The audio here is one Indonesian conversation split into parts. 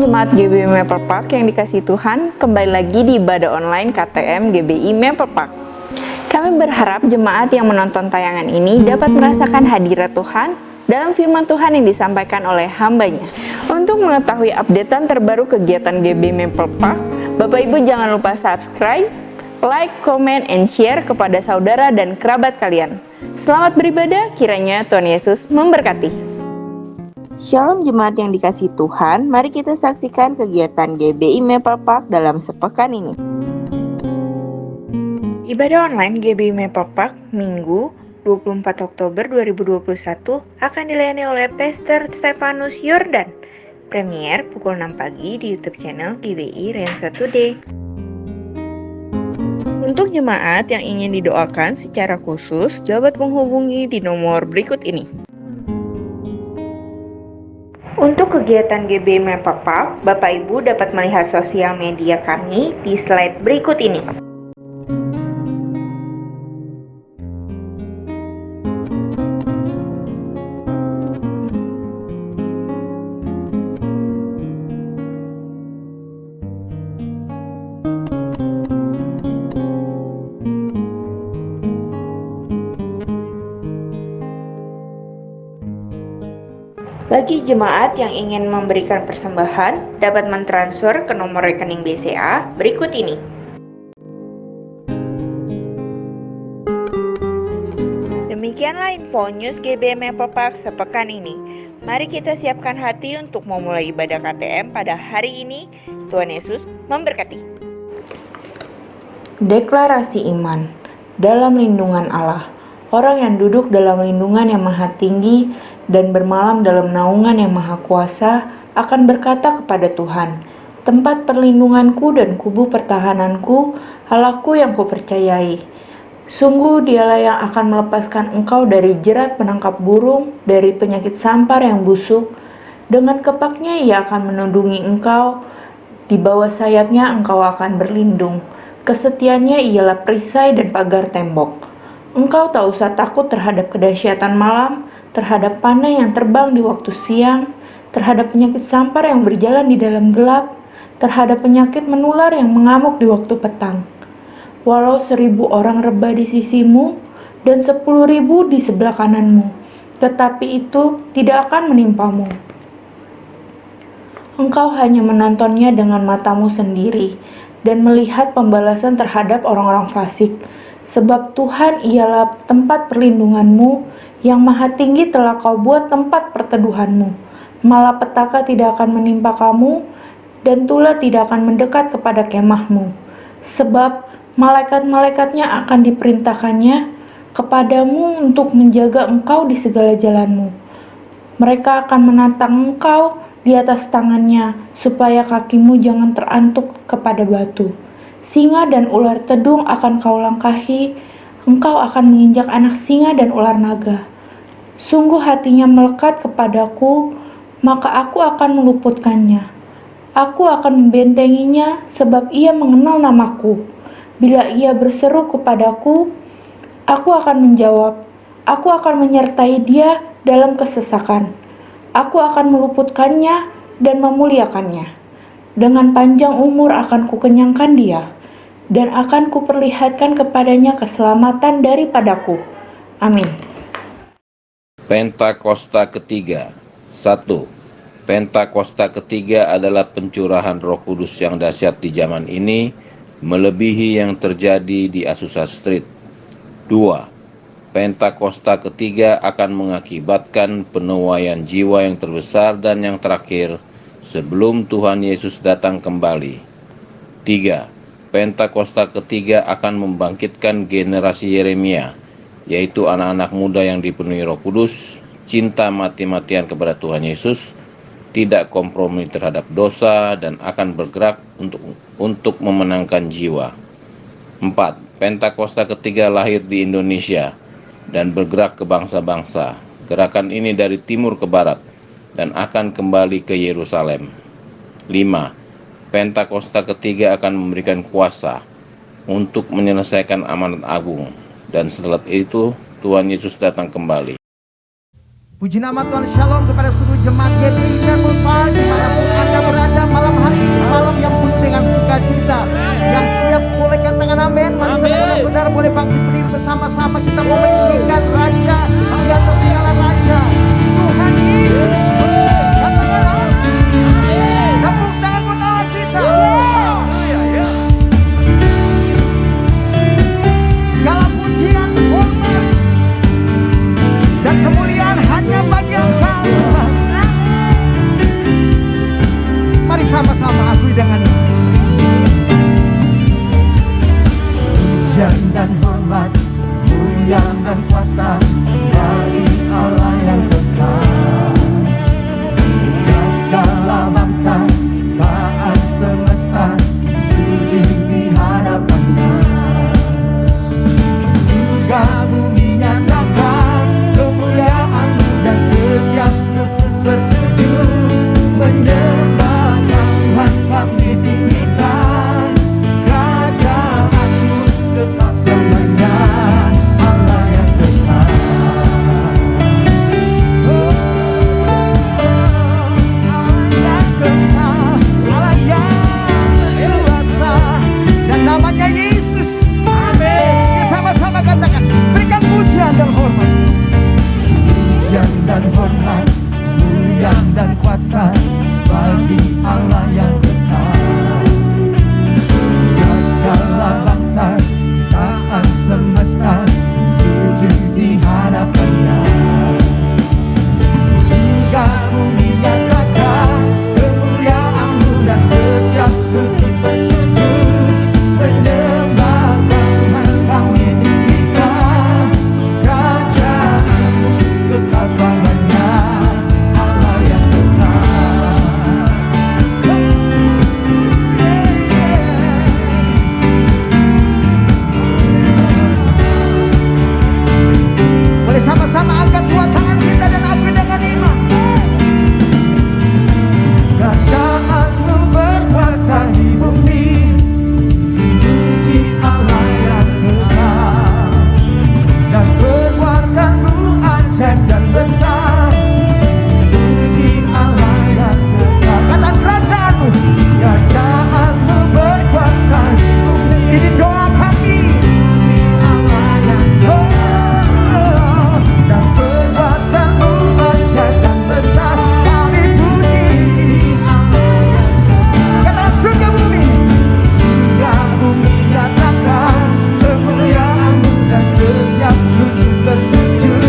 Jemaat GBI Maple Park yang dikasihi Tuhan, kembali lagi di ibadah online KTM GBI Maple Park. Kami berharap jemaat yang menonton tayangan ini dapat merasakan hadirat Tuhan dalam firman Tuhan yang disampaikan oleh hambanya. Untuk mengetahui updatean terbaru kegiatan GBI Maple Park, Bapak Ibu jangan lupa subscribe, like, comment, and share kepada saudara dan kerabat kalian. Selamat beribadah, kiranya Tuhan Yesus memberkati. Shalom jemaat yang dikasihi Tuhan, mari kita saksikan kegiatan GBI Maple Park dalam sepekan ini. Ibadah online GBI Maple Park Minggu 24 Oktober 2021 akan dilayani oleh Pastor Stefanus Yordan. Premier pukul 6 pagi di YouTube channel GBI Rensa Today. Untuk jemaat yang ingin didoakan secara khusus, dapat menghubungi di nomor berikut ini. Untuk kegiatan GBI Maple Park, Bapak Ibu dapat melihat sosial media kami di slide berikut ini. Bagi jemaat yang ingin memberikan persembahan, dapat mentransfer ke nomor rekening BCA berikut ini. Demikianlah info news GBI Maple Park sepekan ini. Mari kita siapkan hati untuk memulai ibadah KTM pada hari ini. Tuhan Yesus memberkati. Deklarasi iman dalam lindungan Allah. Orang yang duduk dalam lindungan yang maha tinggi dan bermalam dalam naungan yang maha kuasa akan berkata kepada Tuhan, tempat perlindunganku dan kubu pertahananku, Allahku yang kupercayai. Sungguh dialah yang akan melepaskan engkau dari jerat penangkap burung, dari penyakit sampar yang busuk. Dengan kepaknya ia akan menundungi engkau, di bawah sayapnya engkau akan berlindung. Kesetiaannya ialah perisai dan pagar tembok. Engkau tak usah takut terhadap kedahsyatan malam, terhadap panah yang terbang di waktu siang, terhadap penyakit sampar yang berjalan di dalam gelap, terhadap penyakit menular yang mengamuk di waktu petang. Walau 1.000 orang rebah di sisimu dan 10.000 di sebelah kananmu, tetapi itu tidak akan menimpamu. Engkau hanya menontonnya dengan matamu sendiri dan melihat pembalasan terhadap orang-orang fasik. Sebab Tuhan ialah tempat perlindunganmu, yang maha tinggi telah kau buat tempat perteduhanmu. Malapetaka tidak akan menimpa kamu, dan tula tidak akan mendekat kepada kemahmu. Sebab malaikat-malaikatnya akan diperintahkannya kepadamu untuk menjaga engkau di segala jalanmu. Mereka akan menantang engkau di atas tangannya, supaya kakimu jangan terantuk kepada batu. Singa dan ular tedung akan kau langkahi, engkau akan menginjak anak singa dan ular naga. Sungguh hatinya melekat kepadaku, maka aku akan meluputkannya. Aku akan membentenginya sebab ia mengenal namaku. Bila ia berseru kepadaku, aku akan menjawab. Aku akan menyertai dia dalam kesesakan. Aku akan meluputkannya dan memuliakannya. Dengan panjang umur akan kukenyangkan dia, dan akan kuperlihatkan kepadanya keselamatan daripadaku. Amin. Pentakosta ketiga. 1. Pentakosta ketiga adalah pencurahan Roh Kudus yang dahsyat di zaman ini, melebihi yang terjadi di Azusa Street. 2. Pentakosta ketiga akan mengakibatkan penuaian jiwa yang terbesar dan yang terakhir sebelum Tuhan Yesus datang kembali. 3. Pentakosta ketiga akan membangkitkan generasi Yeremia, yaitu anak-anak muda yang dipenuhi Roh Kudus, cinta mati-matian kepada Tuhan Yesus, tidak kompromi terhadap dosa, dan akan bergerak untuk memenangkan jiwa. 4. Pentakosta ketiga lahir di Indonesia dan bergerak ke bangsa-bangsa. Gerakan ini dari timur ke barat dan akan kembali ke Yerusalem. 5. Pentakosta ketiga akan memberikan kuasa untuk menyelesaikan amanat agung, dan setelah itu Tuhan Yesus datang kembali. Puji nama Tuhan, shalom kepada seluruh jemaat GBI Maple Park dimanapun Anda berada malam Mari sama-sama akui dengan ini. Pujian dan hormat, mulia dan kuasa bagi Allah yang kekal. Dan segala bangsa, saat semesta sujud di hadapannya. Surga bumi nyatakan kemuliaan-Mu dan setiap lutut bersujud menyembah Tuhan kami tinggikan. Kerajaan-Mu tetap selamanya, Allah yang kekal. Allah yang kekal, Allah yang dewasa, dan namanya Yesus. Amin. Sama-sama katakan, berikan pujian dan hormat. Pujian dan hormat, mulia dan kuasa bagi Allah yang kekal. Dan segala bangsa, ciptaan semesta sujud di hadapannya. Surga bumi nyatakan kemuliaan-Mu dan setiap lutut bersujud menyembah Tuhan kami tinggikan. Kerajaan-Mu kekal selamanya, Allah yang kekal. Boleh sama-sama angkat dua tangan kita dan akui dengan iman. Kerajaan-Mu berkuasa di bumi, puji Allah yang kekal. Dan perbuatan-Mu ajaib dan besar, puji Allah yang kekal. Kata kerajaan-Mu, kerajaan-Mu berkuasa di bumi. Ini doa kami. Allah yang kekal. Dan perbuatan-Mu ajaib dan besar, kami puji Allah yang kekal. Kata surga bumi, surga bumi nyatakan kemuliaan-Mu dan setiap lutut bersujud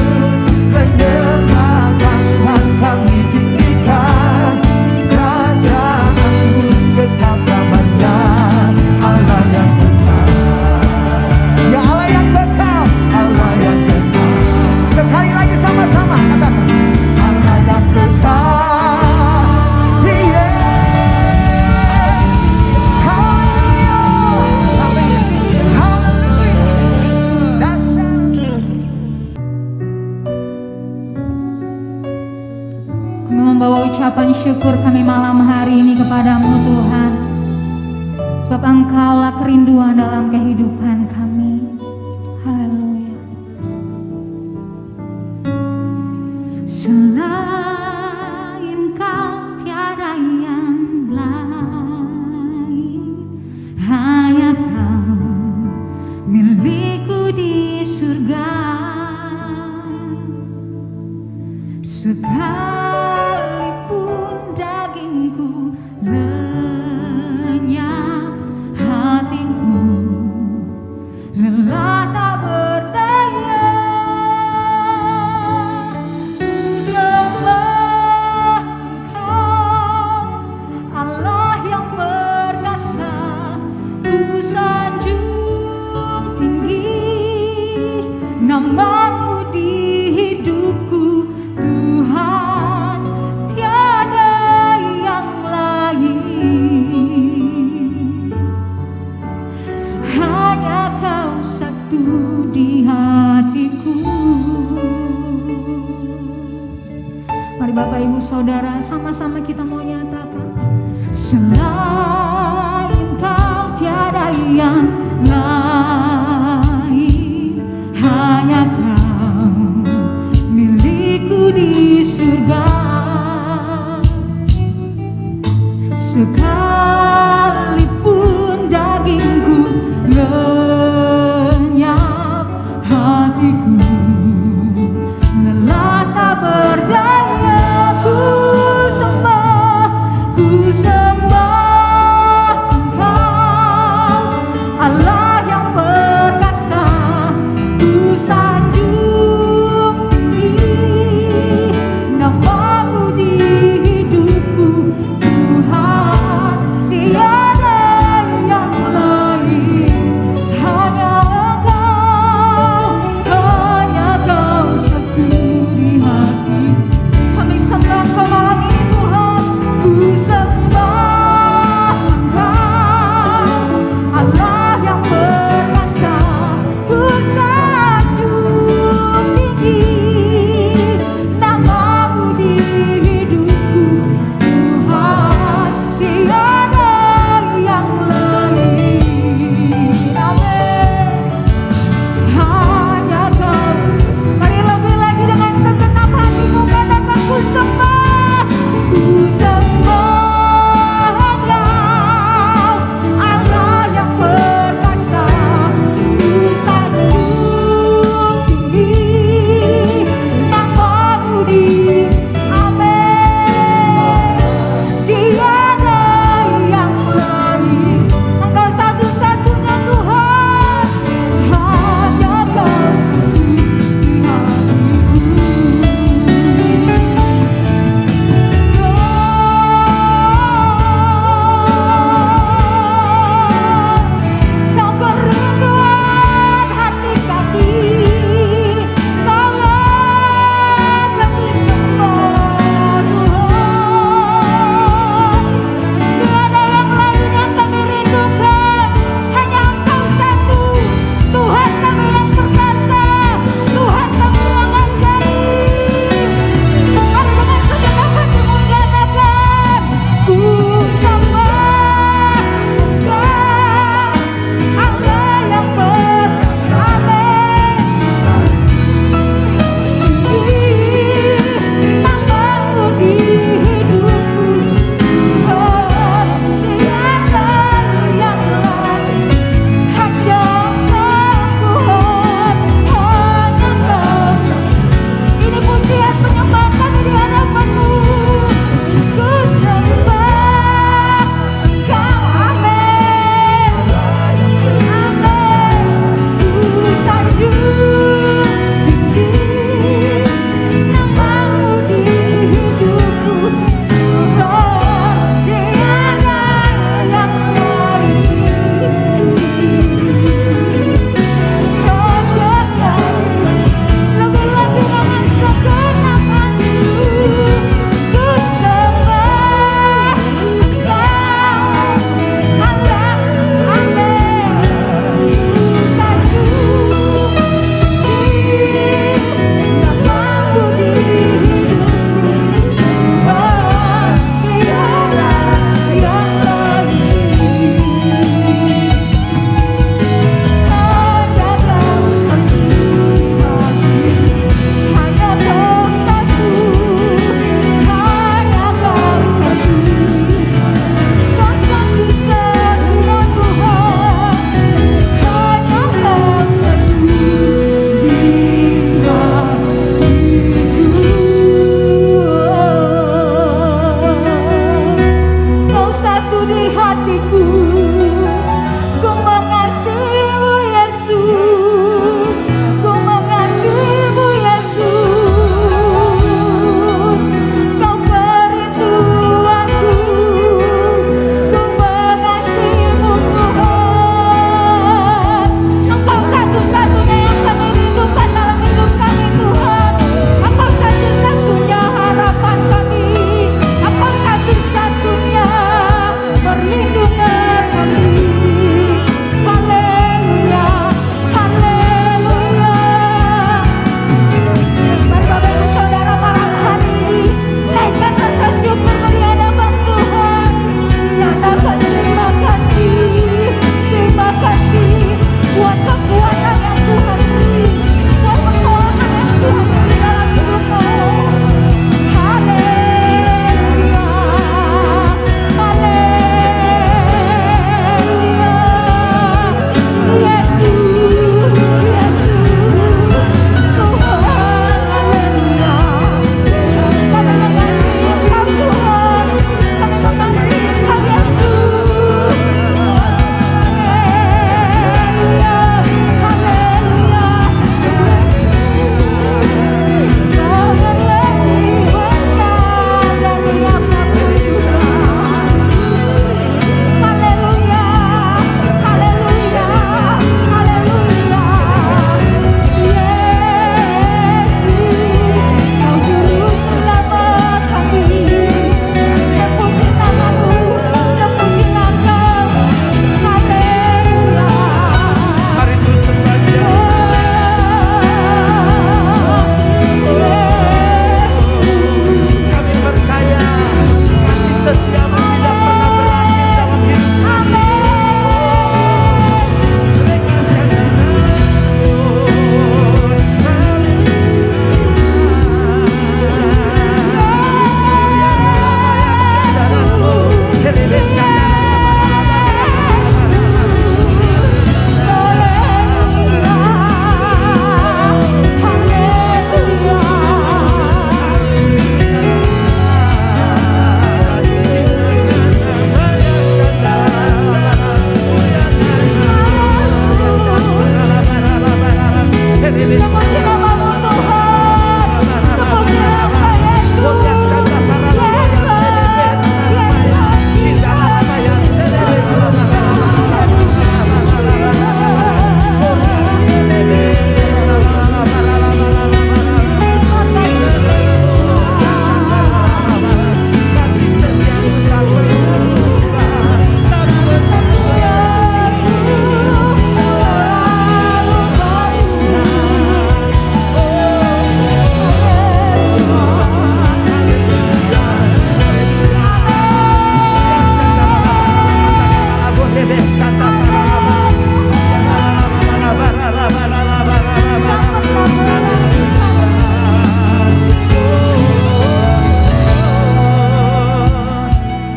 menyembah Tuhan kami tinggikan. Kerajaan-Mu kekal selamanya, Allah yang kekal. Ya Allah yang kekal, Allah yang kekal. Sekali lagi sama-sama katakan, Allah yang kekal. Yes. Haleluya. Haleluya. Dasar. Kami membawa ucapan syukur kami malam hari ini kepadamu Tuhan, sebab Engkaulah kerinduan dalam kehidupan kami. Haleluya. Selain Kau tiada yang lain, hanya Kau milikku di surga. Sekalipun dagingku lenyap, hatiku lelah tak berdaya. Ku sembah Engkau, Allah yang perkasa. Ku sanjung tinggi nama-Mu di hidupku, Tuhan, tiada yang lain. Hanya Kau satu di hatiku. Mari Bapak Ibu Saudara, sama-sama kita mau nyatakan, selain Kau tiada yang lain, hanya Kau milikku di surga. Sekalipun dagingku lenyap, hatiku lelah tak berdaya. Ku sembah Engkau, Allah yang perkasa. Ku sanjung tinggi nama hatiku. Ku mengasihimu Yesus, ku mengasihimu Yesus. Kau kerinduanku, ku mengasihimu Tuhan. Engkau satu-satunya yang kami rindukan dalam hidup kami Tuhan. Engkau satu-satunya harapan kami. Engkau satu-satunya perlindungan kami. Haleluya, haleluya. Mari Bapak Ibu Saudara malam hari ini naikkan rasa syukur di hadapan Tuhan. Nyatakan terima kasih buat kekuatan yang Tuhan beri, buat pertolongan yang Tuhan beri dalam hidupmu. Haleluya, haleluya. Yesus, Yesus, Tuhan, haleluya. Kami mengasihi Engkau Tuhan, kami mengasihi Engkau Yesus. Haleluya, haleluya. Kau berlebih besar dari apapun juga. Haleluya, haleluya, haleluya. Yesus, Kau juru selamat kami. Terpuji namamu, terpuji namamu. Haleluya. Mari terus sembah Dia. Yesus, Kami percaya kasih setiamu tidak pernah berakhir dalam hidup kami. terpuji namamu Tuhan, terpuji Engkau Yesus.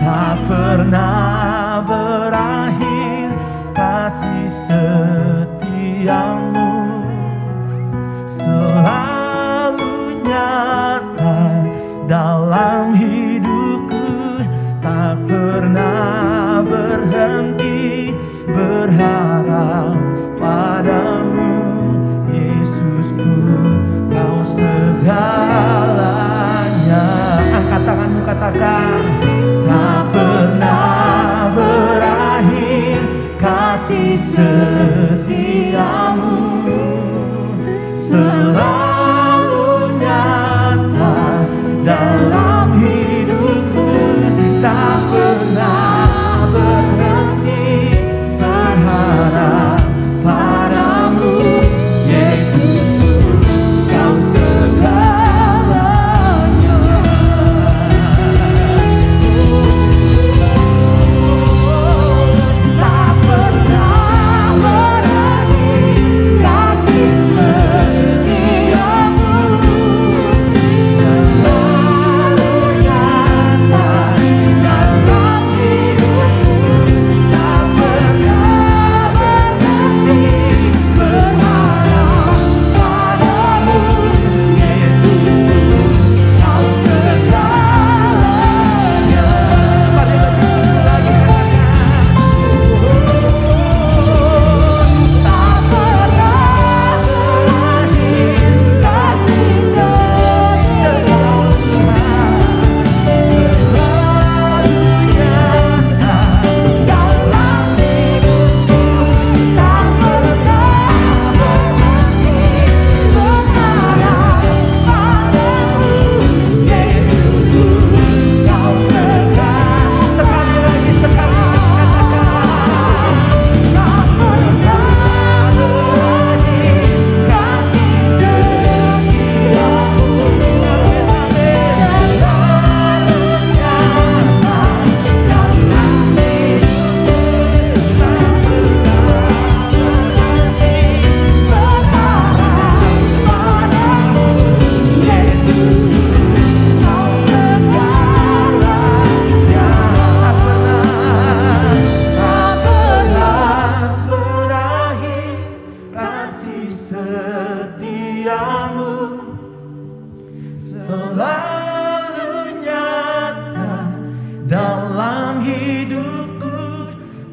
Tak pernah berakhir kasih setiamu, selalu nyata dalam hidupku. Tak pernah berhenti berharap padamu, Yesusku, Kau segalanya. Angkat tanganmu, katakan, tak pernah berakhir kasih setiamu, selalu nyata dalam hidupku. Tak pernah berhenti berharap padamu, Yesusku, Kau segalanya. Tak pernah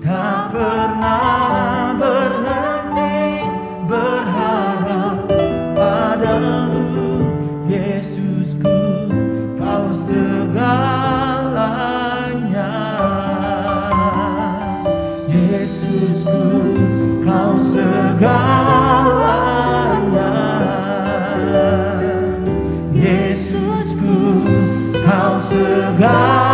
tak pernah berhenti berharap padamu, Yesusku, Kau segalanya. Yesusku, Kau segalanya. Yesusku, Kau segalanya.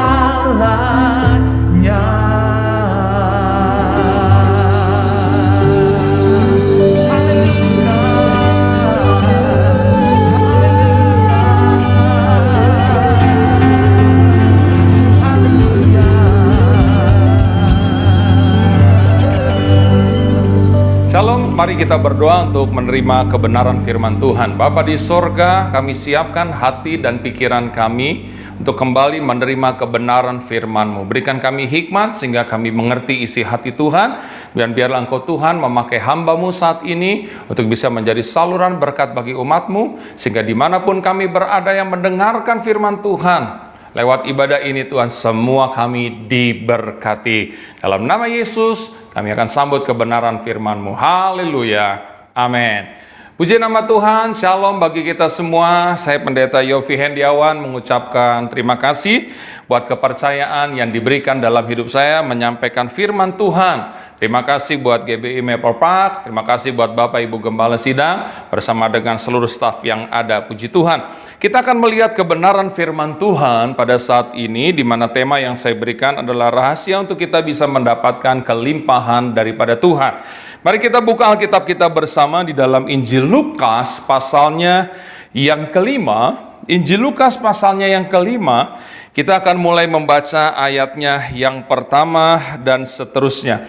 Shalom, mari kita berdoa untuk menerima kebenaran firman Tuhan. Bapa di sorga, kami siapkan hati dan pikiran kami untuk kembali menerima kebenaran firman-Mu. Berikan kami hikmat sehingga kami mengerti isi hati Tuhan, dan biarlah Engkau Tuhan memakai hamba-Mu saat ini untuk bisa menjadi saluran berkat bagi umat-Mu, sehingga dimanapun kami berada yang mendengarkan firman Tuhan, lewat ibadah ini Tuhan, semua kami diberkati. Dalam nama Yesus, kami akan sambut kebenaran firman-Mu. Haleluya. Amin. Puji nama Tuhan, shalom bagi kita semua. Saya Pendeta Yofi Hendiawan mengucapkan terima kasih buat kepercayaan yang diberikan dalam hidup saya menyampaikan firman Tuhan. Terima kasih buat GBI Maple Park, terima kasih buat Bapak Ibu Gembala Sidang, bersama dengan seluruh staf yang ada. Puji Tuhan. Kita akan melihat kebenaran firman Tuhan pada saat ini, di mana tema yang saya berikan adalah rahasia untuk kita bisa mendapatkan kelimpahan daripada Tuhan. Mari kita buka Alkitab kita bersama di dalam Injil Lukas pasalnya yang kelima. Injil Lukas pasalnya yang kelima, kita akan mulai membaca ayatnya yang pertama dan seterusnya.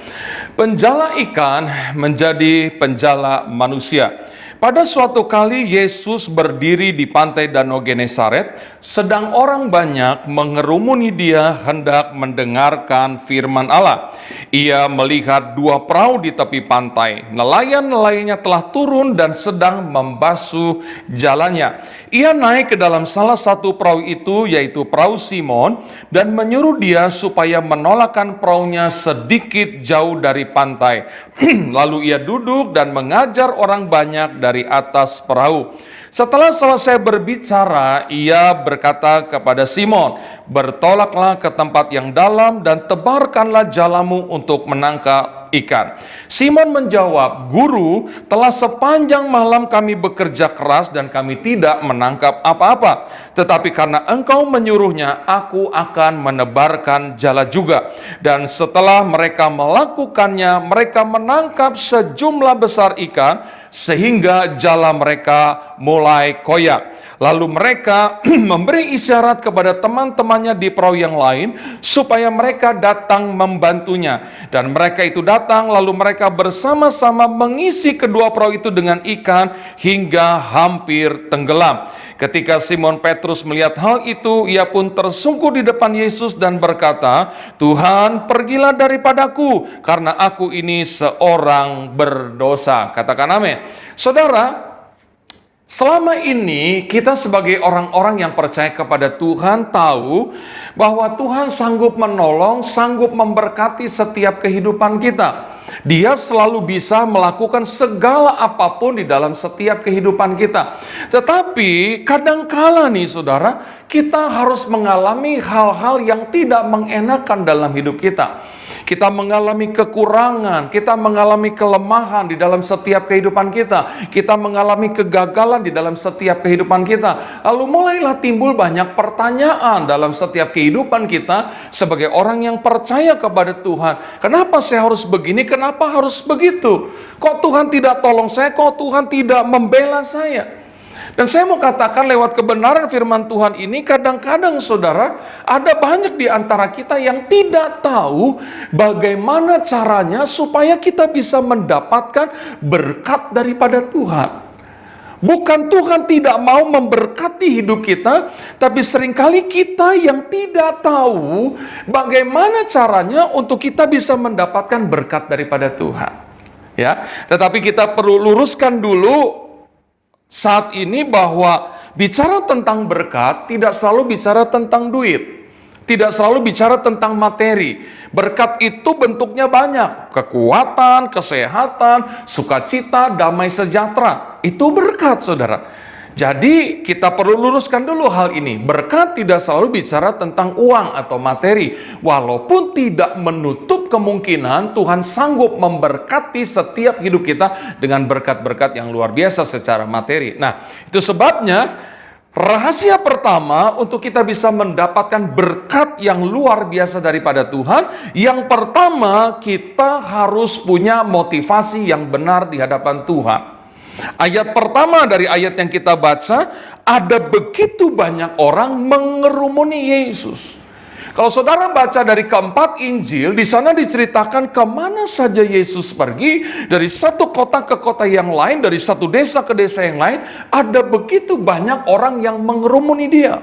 Penjala ikan menjadi penjala manusia. Pada suatu kali Yesus berdiri di pantai Danau Genesaret, sedang orang banyak mengerumuni dia hendak mendengarkan firman Allah. Ia melihat dua perahu di tepi pantai. Nelayan-nelayannya telah turun dan sedang membasuh jalannya. Ia naik ke dalam salah satu perahu itu, yaitu perahu Simon, dan menyuruh dia supaya menolakkan perahunya sedikit jauh dari pantai. Lalu ia duduk dan mengajar orang banyak dari atas perahu. Setelah selesai berbicara, ia berkata kepada Simon, "Bertolaklah ke tempat yang dalam dan tebarkanlah jalamu untuk menangkap ikan." Simon menjawab, "Guru, telah sepanjang malam kami bekerja keras dan kami tidak menangkap apa-apa. Tetapi karena Engkau menyuruhnya, aku akan menebarkan jala juga." Dan setelah mereka melakukannya, mereka menangkap sejumlah besar ikan sehingga jala mereka mulai koyak. Lalu mereka memberi isyarat kepada teman-temannya di perahu yang lain supaya mereka datang membantunya. Dan mereka itu datang, lalu mereka bersama-sama mengisi kedua perahu itu dengan ikan hingga hampir tenggelam. Ketika Simon Petrus melihat hal itu, ia pun tersungkur di depan Yesus dan berkata, "Tuhan, pergilah daripadaku, karena aku ini seorang berdosa." Katakan amin. Saudara, selama ini kita sebagai orang-orang yang percaya kepada Tuhan tahu bahwa Tuhan sanggup menolong, sanggup memberkati setiap kehidupan kita. Dia selalu bisa melakukan segala apapun di dalam setiap kehidupan kita. Tetapi kadangkala nih saudara, kita harus mengalami hal-hal yang tidak mengenakan dalam hidup kita. Kita mengalami kekurangan, kita mengalami kelemahan di dalam setiap kehidupan kita. Kita mengalami kegagalan di dalam setiap kehidupan kita. Lalu mulailah timbul banyak pertanyaan dalam setiap kehidupan kita sebagai orang yang percaya kepada Tuhan. Kenapa saya harus begini? Kenapa harus begitu? Kok Tuhan tidak tolong saya? Kok Tuhan tidak membela saya? Dan saya mau katakan lewat kebenaran firman Tuhan ini, kadang-kadang saudara, ada banyak di antara kita yang tidak tahu bagaimana caranya supaya kita bisa mendapatkan berkat daripada Tuhan. Bukan Tuhan tidak mau memberkati hidup kita, tapi seringkali kita yang tidak tahu bagaimana caranya untuk kita bisa mendapatkan berkat daripada Tuhan. Ya, tetapi kita perlu luruskan dulu saat ini bahwa bicara tentang berkat tidak selalu bicara tentang duit. Tidak selalu bicara tentang materi. Berkat itu bentuknya banyak. Kekuatan, kesehatan, sukacita, damai sejahtera. Itu berkat, saudara. Jadi kita perlu luruskan dulu hal ini. Berkat tidak selalu bicara tentang uang atau materi. Walaupun tidak menutup kemungkinan Tuhan sanggup memberkati setiap hidup kita dengan berkat-berkat yang luar biasa secara materi. Nah, itu sebabnya rahasia pertama untuk kita bisa mendapatkan berkat yang luar biasa daripada Tuhan, yang pertama kita harus punya motivasi yang benar di hadapan Tuhan. Ayat pertama dari ayat yang kita baca, ada begitu banyak orang mengerumuni Yesus. Kalau saudara baca dari keempat Injil, di sana diceritakan kemana saja Yesus pergi, dari satu kota ke kota yang lain, dari satu desa ke desa yang lain, ada begitu banyak orang yang mengerumuni dia.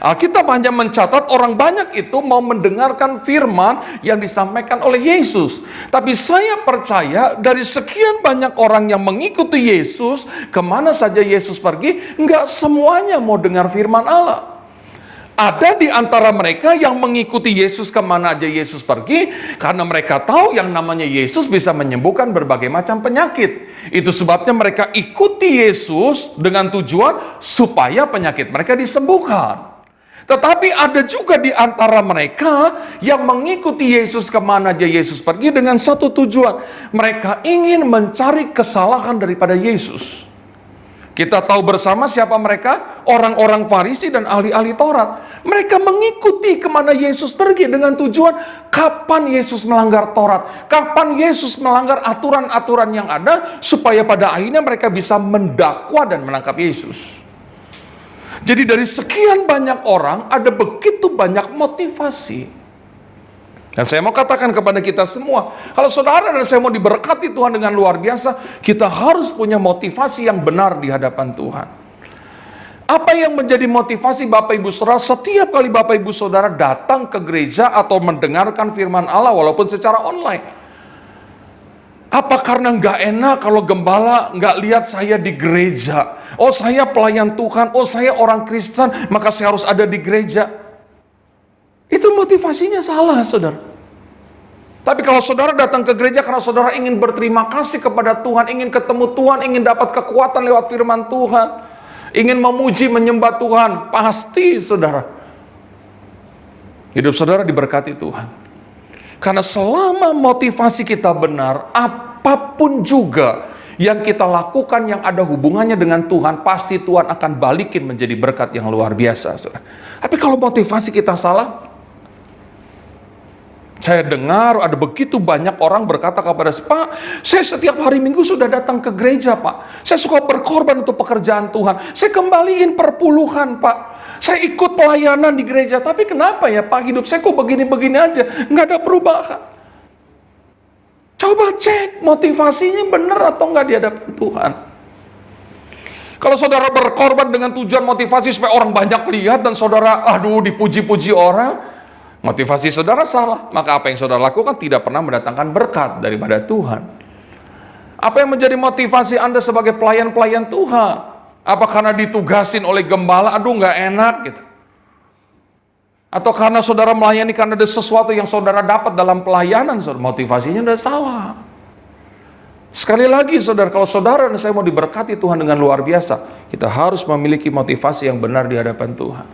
Alkitab hanya mencatat orang banyak itu mau mendengarkan firman yang disampaikan oleh Yesus. Tapi saya percaya dari sekian banyak orang yang mengikuti Yesus, kemana saja Yesus pergi, nggak semuanya mau dengar firman Allah. Ada di antara mereka yang mengikuti Yesus kemana aja Yesus pergi, karena mereka tahu yang namanya Yesus bisa menyembuhkan berbagai macam penyakit. Itu sebabnya mereka ikuti Yesus dengan tujuan supaya penyakit mereka disembuhkan. Tetapi ada juga di antara mereka yang mengikuti Yesus kemana aja Yesus pergi dengan satu tujuan. Mereka ingin mencari kesalahan daripada Yesus. Kita tahu bersama siapa mereka? Orang-orang Farisi dan ahli-ahli Taurat. Mereka mengikuti kemana Yesus pergi dengan tujuan kapan Yesus melanggar Taurat, kapan Yesus melanggar aturan-aturan yang ada, supaya pada akhirnya mereka bisa mendakwa dan menangkap Yesus. Jadi dari sekian banyak orang, ada begitu banyak motivasi. Dan saya mau katakan kepada kita semua, kalau saudara dan saya mau diberkati Tuhan dengan luar biasa, kita harus punya motivasi yang benar di hadapan Tuhan. Apa yang menjadi motivasi Bapak Ibu Saudara setiap kali Bapak Ibu Saudara datang ke gereja atau mendengarkan firman Allah walaupun secara online? Apa karena nggak enak kalau gembala nggak lihat saya di gereja? Oh, saya pelayan Tuhan, oh saya orang Kristen, maka saya harus ada di gereja. Itu motivasinya salah, saudara. Tapi kalau saudara datang ke gereja karena saudara ingin berterima kasih kepada Tuhan, ingin ketemu Tuhan, ingin dapat kekuatan lewat firman Tuhan, ingin memuji, menyembah Tuhan, pasti saudara, hidup saudara diberkati Tuhan. Karena selama motivasi kita benar, apapun juga yang kita lakukan yang ada hubungannya dengan Tuhan, pasti Tuhan akan balikin menjadi berkat yang luar biasa, saudara. Tapi kalau motivasi kita salah, saya dengar ada begitu banyak orang berkata kepada saya, Pak, saya setiap hari Minggu sudah datang ke gereja, Pak. Saya suka berkorban untuk pekerjaan Tuhan. Saya kembaliin perpuluhan, Pak. Saya ikut pelayanan di gereja. Tapi kenapa ya, Pak, hidup saya kok begini-begini aja? Nggak ada perubahan. Coba cek motivasinya benar atau nggak di hadapan Tuhan. Kalau saudara berkorban dengan tujuan motivasi supaya orang banyak lihat dan saudara, dipuji-puji orang, motivasi saudara salah, maka apa yang saudara lakukan tidak pernah mendatangkan berkat daripada Tuhan. Apa yang menjadi motivasi Anda sebagai pelayan-pelayan Tuhan? Apa karena ditugasin oleh gembala, nggak enak gitu? Atau karena saudara melayani karena ada sesuatu yang saudara dapat dalam pelayanan, saudara, motivasinya udah salah. Sekali lagi saudara, kalau saudara dan saya mau diberkati Tuhan dengan luar biasa, kita harus memiliki motivasi yang benar di hadapan Tuhan.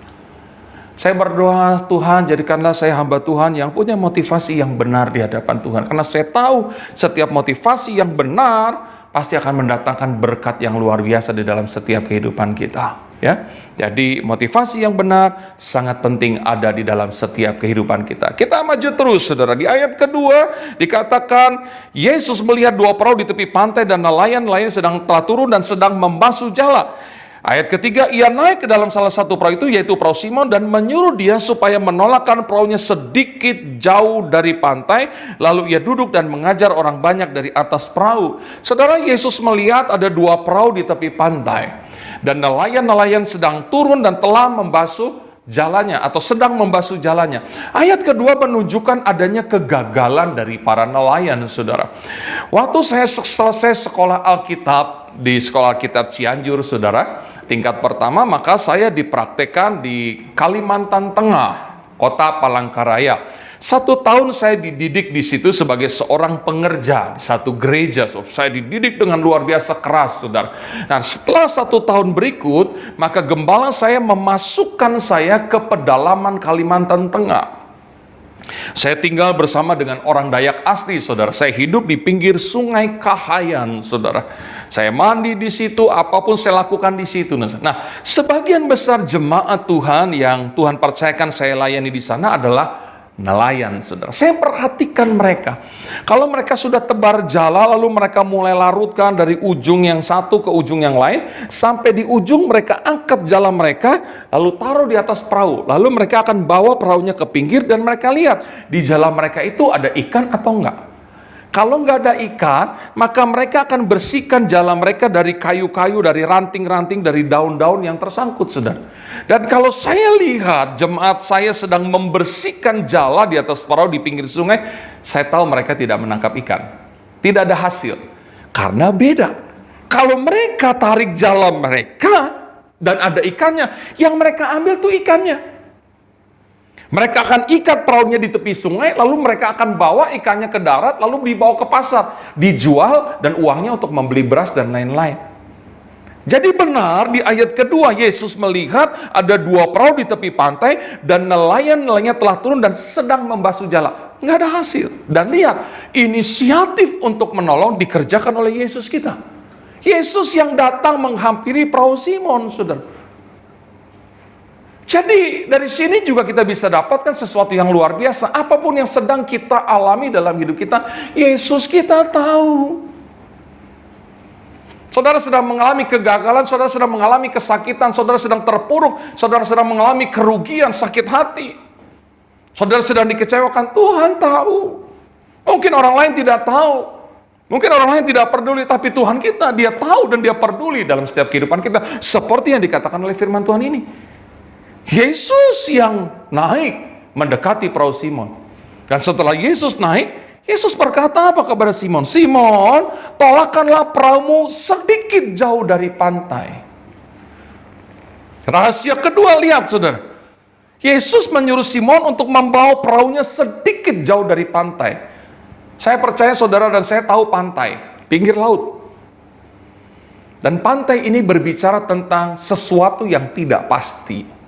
Saya berdoa, Tuhan jadikanlah saya hamba Tuhan yang punya motivasi yang benar di hadapan Tuhan. Karena saya tahu setiap motivasi yang benar pasti akan mendatangkan berkat yang luar biasa di dalam setiap kehidupan kita. Ya, jadi motivasi yang benar sangat penting ada di dalam setiap kehidupan kita. Kita maju terus, saudara. Di ayat kedua dikatakan Yesus melihat dua perahu di tepi pantai dan nelayan-nelayan sedang telah turun dan sedang membasuh jala. Ayat ketiga, ia naik ke dalam salah satu perahu itu, yaitu perahu Simon, dan menyuruh dia supaya menolakkan perahunya sedikit jauh dari pantai. Lalu ia duduk dan mengajar orang banyak dari atas perahu. Saudara, Yesus melihat ada dua perahu di tepi pantai. Dan nelayan-nelayan sedang turun dan telah membasuh jalannya atau sedang membasuh jalannya. Ayat kedua menunjukkan adanya kegagalan dari para nelayan, saudara. Waktu saya selesai sekolah Alkitab di sekolah Alkitab Cianjur, saudara, tingkat pertama, maka saya dipraktekkan di Kalimantan Tengah, kota Palangkaraya. 1 tahun saya dididik di situ sebagai seorang pengerja di satu gereja. Saya dididik dengan luar biasa keras, saudara. Nah, setelah 1 tahun berikut, maka gembala saya memasukkan saya ke pedalaman Kalimantan Tengah. Saya tinggal bersama dengan orang Dayak asli, saudara. Saya hidup di pinggir Sungai Kahayan, saudara. Saya mandi di situ, apapun saya lakukan di situ. Nah, sebagian besar jemaat Tuhan yang Tuhan percayakan saya layani di sana adalah nelayan, saudara. Saya perhatikan mereka. Kalau mereka sudah tebar jala, lalu mereka mulai larutkan dari ujung yang satu ke ujung yang lain, sampai di ujung mereka angkat jala mereka, lalu taruh di atas perahu. Lalu mereka akan bawa perahunya ke pinggir dan mereka lihat di jala mereka itu ada ikan atau enggak. Kalau nggak ada ikan, maka mereka akan bersihkan jala mereka dari kayu-kayu, dari ranting-ranting, dari daun-daun yang tersangkut, saudara. Dan kalau saya lihat jemaat saya sedang membersihkan jala di atas perahu di pinggir sungai, saya tahu mereka tidak menangkap ikan. Tidak ada hasil. Karena beda. Kalau mereka tarik jala mereka dan ada ikannya, yang mereka ambil tuh ikannya. Mereka akan ikat perahunya di tepi sungai, lalu mereka akan bawa ikannya ke darat, lalu dibawa ke pasar, dijual, dan uangnya untuk membeli beras dan lain-lain. Jadi benar di ayat kedua, Yesus melihat ada 2 perahu di tepi pantai, dan nelayan-nelayannya telah turun dan sedang membasuh jala. Nggak ada hasil. Dan lihat, inisiatif untuk menolong dikerjakan oleh Yesus kita. Yesus yang datang menghampiri perahu Simon, saudara. Jadi dari sini juga kita bisa dapatkan sesuatu yang luar biasa. Apapun yang sedang kita alami dalam hidup kita, Yesus kita tahu. Saudara sedang mengalami kegagalan, saudara sedang mengalami kesakitan, saudara sedang terpuruk, saudara sedang mengalami kerugian, sakit hati. Saudara sedang dikecewakan, Tuhan tahu. Mungkin orang lain tidak tahu. Mungkin orang lain tidak peduli, tapi Tuhan kita, Dia tahu dan Dia peduli dalam setiap kehidupan kita. Seperti yang dikatakan oleh firman Tuhan ini. Yesus yang naik mendekati perahu Simon. Dan setelah Yesus naik, Yesus berkata apa kepada Simon? Simon, tolakkanlah perahumu sedikit jauh dari pantai. Rahasia kedua, lihat saudara. Yesus menyuruh Simon untuk membawa perahunya sedikit jauh dari pantai. Saya percaya saudara dan saya tahu pantai, pinggir laut. Dan pantai ini berbicara tentang sesuatu yang tidak pasti.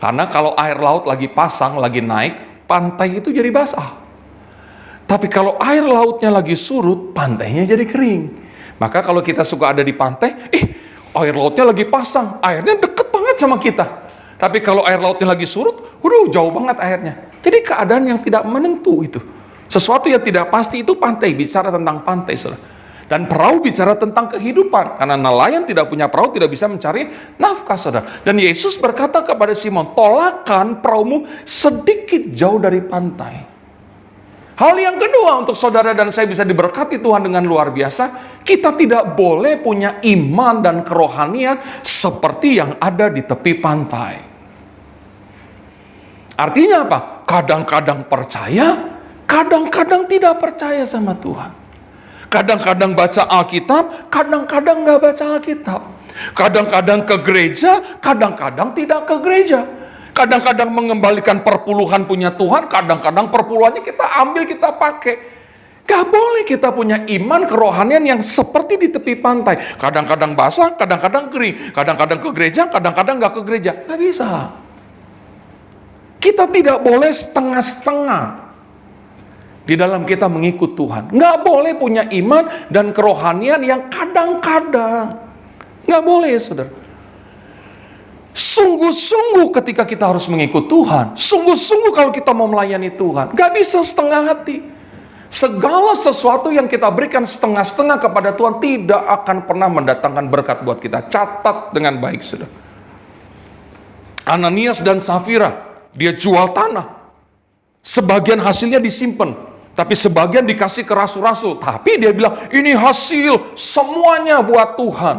Karena kalau air laut lagi pasang, lagi naik, pantai itu jadi basah. Tapi kalau air lautnya lagi surut, pantainya jadi kering. Maka kalau kita suka ada di pantai, air lautnya lagi pasang, airnya deket banget sama kita. Tapi kalau air lautnya lagi surut, jauh banget airnya. Jadi keadaan yang tidak menentu itu. Sesuatu yang tidak pasti itu pantai, bicara tentang pantai, saudara. Dan perahu bicara tentang kehidupan. Karena nelayan tidak punya perahu, tidak bisa mencari nafkah, saudara. Dan Yesus berkata kepada Simon, tolakkan perahumu sedikit jauh dari pantai. Hal yang kedua untuk saudara dan saya bisa diberkati Tuhan dengan luar biasa, kita tidak boleh punya iman dan kerohanian seperti yang ada di tepi pantai. Artinya apa? Kadang-kadang percaya, kadang-kadang tidak percaya sama Tuhan. Kadang-kadang baca Alkitab, kadang-kadang nggak baca Alkitab. Kadang-kadang ke gereja, kadang-kadang tidak ke gereja. Kadang-kadang mengembalikan perpuluhan punya Tuhan, kadang-kadang perpuluhannya kita ambil, kita pakai. Gak boleh kita punya iman kerohanian yang seperti di tepi pantai. Kadang-kadang basah, kadang-kadang kering. Kadang-kadang ke gereja, kadang-kadang nggak ke gereja. Gak bisa. Kita tidak boleh setengah-setengah di dalam kita mengikut Tuhan. Nggak boleh punya iman dan kerohanian yang kadang-kadang. Nggak boleh, saudara. Sungguh-sungguh ketika kita harus mengikut Tuhan. Sungguh-sungguh kalau kita mau melayani Tuhan. Nggak bisa setengah hati. Segala sesuatu yang kita berikan setengah-setengah kepada Tuhan tidak akan pernah mendatangkan berkat buat kita. Catat dengan baik, saudara. Ananias dan Safira, dia jual tanah. Sebagian hasilnya disimpan. Tapi sebagian dikasih ke rasul-rasul. Tapi dia bilang, ini hasil semuanya buat Tuhan.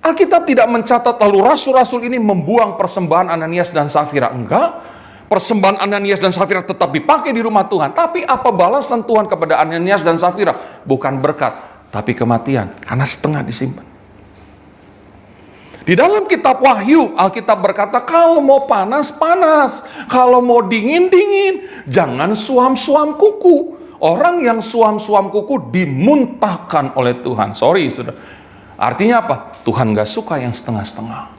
Alkitab tidak mencatat lalu rasul-rasul ini membuang persembahan Ananias dan Safira. Enggak. Persembahan Ananias dan Safira tetap dipakai di rumah Tuhan. Tapi apa balasan Tuhan kepada Ananias dan Safira? Bukan berkat, tapi kematian. Karena setengah disimpan. Di dalam kitab Wahyu, Alkitab berkata, kalau mau panas, panas. Kalau mau dingin, dingin. Jangan suam-suam kuku. Orang yang suam-suam kuku dimuntahkan oleh Tuhan. Sorry, saudara. Artinya apa? Tuhan gak suka yang setengah-setengah.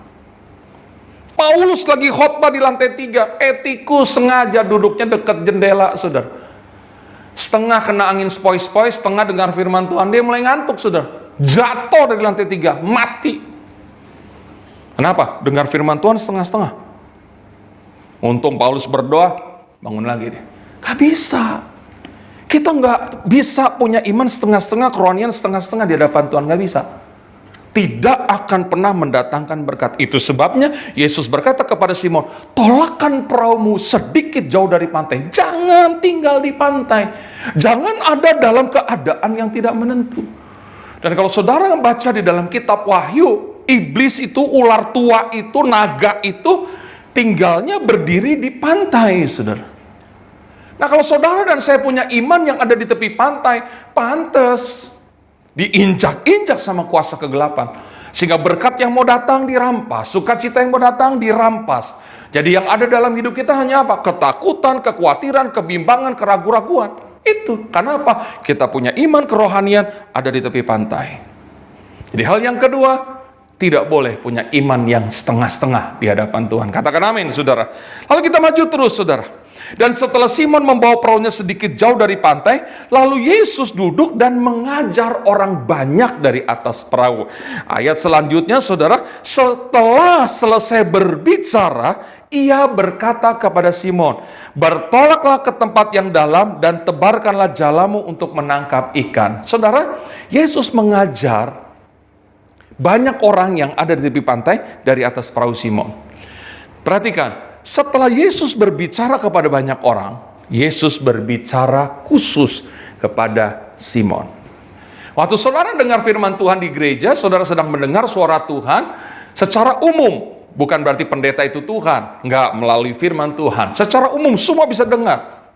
Paulus lagi khotbah di lantai 3. Etikus sengaja duduknya dekat jendela, saudara. Setengah kena angin spoi-spoi, setengah dengar firman Tuhan. Dia mulai ngantuk, saudara. Jatuh dari lantai 3, mati. Kenapa? Dengar firman Tuhan setengah-setengah. Untung Paulus berdoa, bangun lagi dia. Gak bisa. Kita gak bisa punya iman setengah-setengah, kerohanian setengah-setengah di hadapan Tuhan. Gak bisa. Tidak akan pernah mendatangkan berkat. Itu sebabnya Yesus berkata kepada Simon, tolakkan perahumu sedikit jauh dari pantai. Jangan tinggal di pantai. Jangan ada dalam keadaan yang tidak menentu. Dan kalau saudara membaca di dalam kitab Wahyu, iblis itu, ular tua itu, naga itu tinggalnya berdiri di pantai, saudara. Nah, kalau saudara dan saya punya iman yang ada di tepi pantai, pantas diinjak-injak sama kuasa kegelapan. Sehingga berkat yang mau datang dirampas, sukacita yang mau datang dirampas. Jadi yang ada dalam hidup kita hanya apa? Ketakutan, kekhawatiran, kebimbangan, keraguan-raguan. Itu. Karena apa? Kita punya iman kerohanian ada di tepi pantai. Jadi hal yang kedua, tidak boleh punya iman yang setengah-setengah di hadapan Tuhan. Katakan amin, saudara. Lalu kita maju terus, saudara. Dan setelah Simon membawa perahunya sedikit jauh dari pantai, lalu Yesus duduk dan mengajar orang banyak dari atas perahu. Ayat selanjutnya, saudara, setelah selesai berbicara, ia berkata kepada Simon, bertolaklah ke tempat yang dalam dan tebarkanlah jalamu untuk menangkap ikan. Saudara, Yesus mengajar banyak orang yang ada di tepi pantai dari atas perahu Simon. Perhatikan, setelah Yesus berbicara kepada banyak orang, Yesus berbicara khusus kepada Simon. Waktu saudara dengar firman Tuhan di gereja, saudara sedang mendengar suara Tuhan secara umum. Bukan berarti pendeta itu Tuhan, enggak, melalui firman Tuhan. Secara umum semua bisa dengar.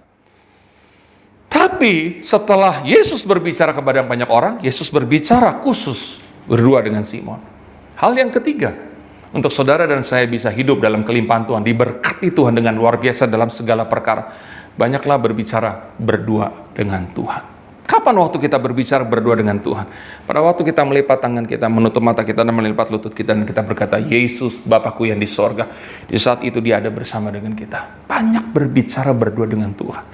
Tapi setelah Yesus berbicara kepada banyak orang, Yesus berbicara khusus berdua dengan Simon. Hal yang ketiga, untuk saudara dan saya bisa hidup dalam kelimpahan Tuhan, diberkati Tuhan dengan luar biasa dalam segala perkara, banyaklah berbicara berdua dengan Tuhan. Kapan waktu kita berbicara berdua dengan Tuhan? Pada waktu kita melipat tangan kita, menutup mata kita, dan melipat lutut kita, dan kita berkata, Yesus Bapakku yang di sorga. Di saat itu dia ada bersama dengan kita. Banyak berbicara berdua dengan Tuhan.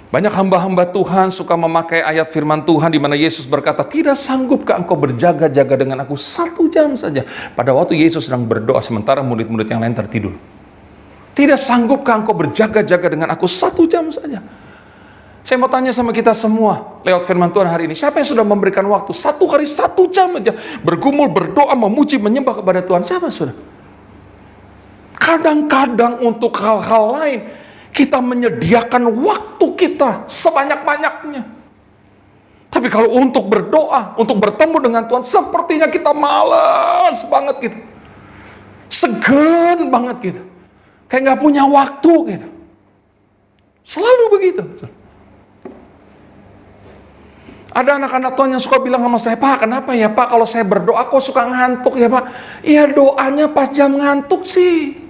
Banyak hamba-hamba Tuhan suka memakai ayat firman Tuhan di mana Yesus berkata, tidak sanggupkah engkau berjaga-jaga dengan aku 1 jam saja? Pada waktu Yesus sedang berdoa sementara murid-murid yang lain tertidur. Tidak sanggupkah engkau berjaga-jaga dengan aku 1 jam saja? Saya mau tanya sama kita semua lewat firman Tuhan hari ini, siapa yang sudah memberikan waktu 1 hari 1 jam aja bergumul, berdoa, memuji, menyembah kepada Tuhan? Siapa sudah? Kadang-kadang untuk hal-hal lain kita menyediakan waktu kita sebanyak-banyaknya. Tapi kalau untuk berdoa, untuk bertemu dengan Tuhan, sepertinya kita malas banget gitu. Segan banget gitu. Kayak gak punya waktu gitu. Selalu begitu. Ada anak-anak Tuhan yang suka bilang sama saya, Pak, kenapa ya Pak kalau saya berdoa kok suka ngantuk ya Pak? Iya, doanya pas jam ngantuk sih.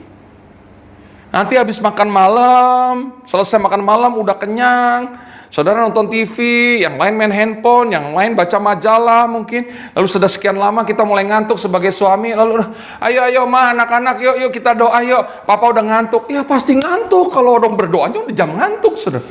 Nanti habis makan malam, selesai makan malam udah kenyang, saudara nonton TV, yang lain main handphone, yang lain baca majalah mungkin, lalu sudah sekian lama kita mulai ngantuk sebagai suami, lalu ayo ma anak-anak yuk kita doa yuk, papa udah ngantuk. Ya pasti ngantuk, kalau orang berdoanya udah jam ngantuk, saudara.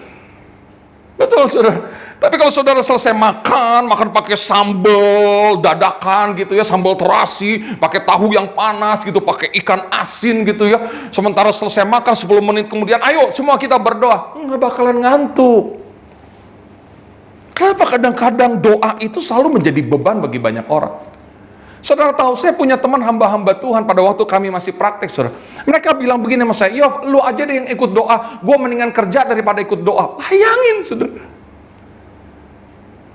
Betul, saudara. Tapi kalau saudara selesai makan pakai sambal dadakan gitu ya, sambal terasi, pakai tahu yang panas gitu, pakai ikan asin gitu ya. Sementara selesai makan 10 menit kemudian, ayo semua kita berdoa. Nggak bakalan ngantuk. Kenapa kadang-kadang doa itu selalu menjadi beban bagi banyak orang? Saudara tahu, saya punya teman hamba-hamba Tuhan pada waktu kami masih praktek, saudara. Mereka bilang begini sama saya, Yof, lu aja deh yang ikut doa, gue mendingan kerja daripada ikut doa. Bayangin, saudara.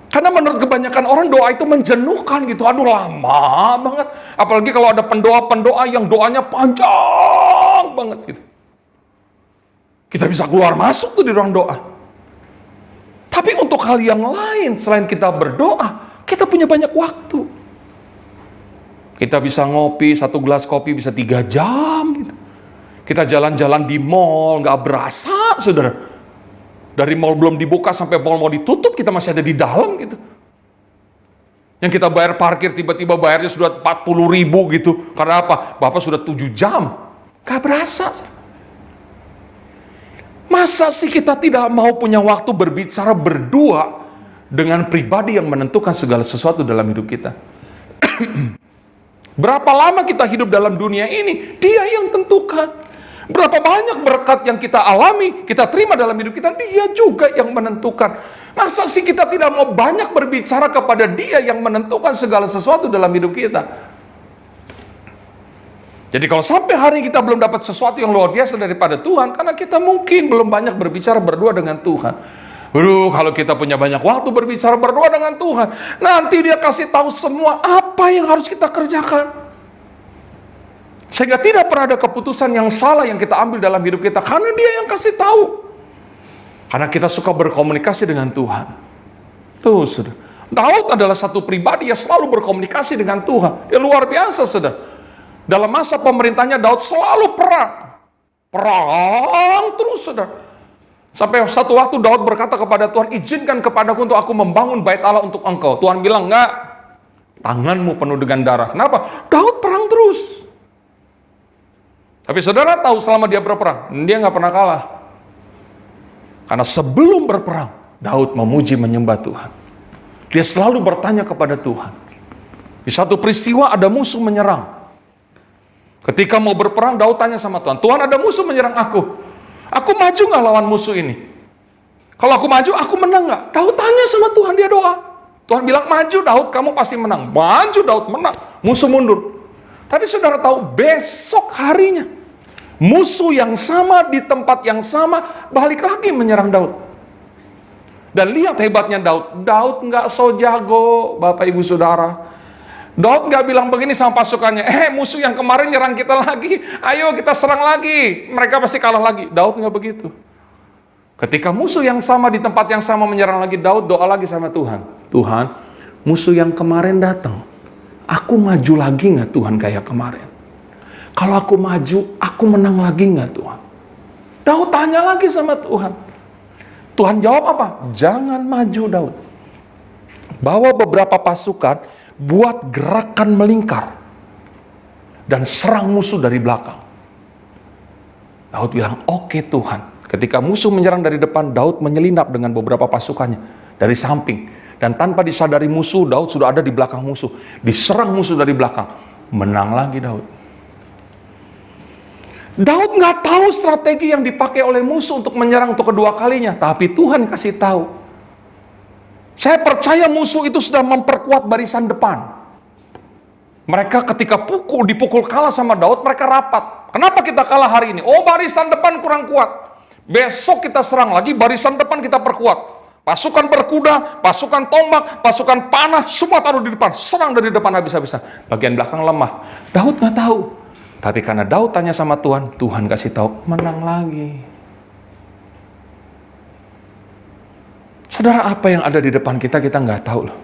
Karena menurut kebanyakan orang doa itu menjenuhkan gitu. Aduh, lama banget. Apalagi kalau ada pendoa-pendoa yang doanya panjang banget gitu. Kita bisa keluar masuk tuh di ruang doa. Tapi untuk hal yang lain selain kita berdoa, kita punya banyak waktu. Kita bisa ngopi, 1 gelas kopi bisa 3 jam. Gitu. Kita jalan-jalan di mall, nggak berasa, saudara. Dari mall belum dibuka sampai mall mau ditutup, kita masih ada di dalam gitu. Yang kita bayar parkir, tiba-tiba bayarnya sudah 40.000 gitu. Karena apa? Bapak sudah 7 jam. Nggak berasa. Masa sih kita tidak mau punya waktu berbicara berdua dengan pribadi yang menentukan segala sesuatu dalam hidup kita? Berapa lama kita hidup dalam dunia ini, Dia yang tentukan. Berapa banyak berkat yang kita alami, kita terima dalam hidup kita, Dia juga yang menentukan. Masa sih kita tidak mau banyak berbicara kepada Dia yang menentukan segala sesuatu dalam hidup kita? Jadi kalau sampai hari ini kita belum dapat sesuatu yang luar biasa daripada Tuhan, karena kita mungkin belum banyak berbicara berdua dengan Tuhan. Kalau kita punya banyak waktu berbicara berdua dengan Tuhan, nanti Dia kasih tahu semua apa yang harus kita kerjakan. Sehingga tidak pernah ada keputusan yang salah yang kita ambil dalam hidup kita, karena Dia yang kasih tahu. Karena kita suka berkomunikasi dengan Tuhan. Tuh, saudara. Daud adalah satu pribadi yang selalu berkomunikasi dengan Tuhan. Ya luar biasa, saudara. Dalam masa pemerintahnya Daud selalu perang. Perang terus, saudara. Sampai satu waktu Daud berkata kepada Tuhan, izinkan kepadaku untuk aku membangun bait Allah untuk engkau. Tuhan bilang, enggak. Tanganmu penuh dengan darah. Kenapa? Daud perang terus. Tapi saudara tahu selama dia berperang, dia nggak pernah kalah. Karena sebelum berperang, Daud memuji menyembah Tuhan. Dia selalu bertanya kepada Tuhan. Di satu peristiwa ada musuh menyerang. Ketika mau berperang, Daud tanya sama Tuhan, Tuhan ada musuh menyerang aku. Aku maju nggak lawan musuh ini? Kalau aku maju, aku menang nggak? Daud tanya sama Tuhan, dia doa. Tuhan bilang, maju Daud, kamu pasti menang. Maju Daud, menang. Musuh mundur. Tapi saudara tahu, besok harinya, musuh yang sama di tempat yang sama, balik lagi menyerang Daud. Dan lihat hebatnya Daud. Daud nggak so jago, Bapak Ibu Saudara. Daud nggak bilang begini sama pasukannya, musuh yang kemarin nyerang kita lagi, ayo kita serang lagi, mereka pasti kalah lagi. Daud nggak begitu. Ketika musuh yang sama di tempat yang sama menyerang lagi, Daud doa lagi sama Tuhan. Tuhan, musuh yang kemarin datang, aku maju lagi nggak Tuhan kayak kemarin? Kalau aku maju, aku menang lagi nggak Tuhan? Daud tanya lagi sama Tuhan. Tuhan jawab apa? Jangan maju Daud. Bawa beberapa pasukan, buat gerakan melingkar dan serang musuh dari belakang. Daud bilang, oke Tuhan. Ketika musuh menyerang dari depan, Daud menyelinap dengan beberapa pasukannya dari samping. Dan tanpa disadari musuh, Daud sudah ada di belakang musuh. Diserang musuh dari belakang. Menang lagi Daud. Daud nggak tahu strategi yang dipakai oleh musuh untuk menyerang untuk kedua kalinya. Tapi Tuhan kasih tahu. Saya percaya musuh itu sudah memperkuat barisan depan. Mereka ketika dipukul kalah sama Daud, mereka rapat. Kenapa kita kalah hari ini? Oh, barisan depan kurang kuat. Besok kita serang lagi, barisan depan kita perkuat. Pasukan berkuda, pasukan tombak, pasukan panah, semua taruh di depan. Serang dari depan habis-habisan. Bagian belakang lemah. Daud nggak tahu. Tapi karena Daud tanya sama Tuhan, Tuhan kasih tahu, menang lagi. Saudara, apa yang ada di depan kita nggak tahu loh.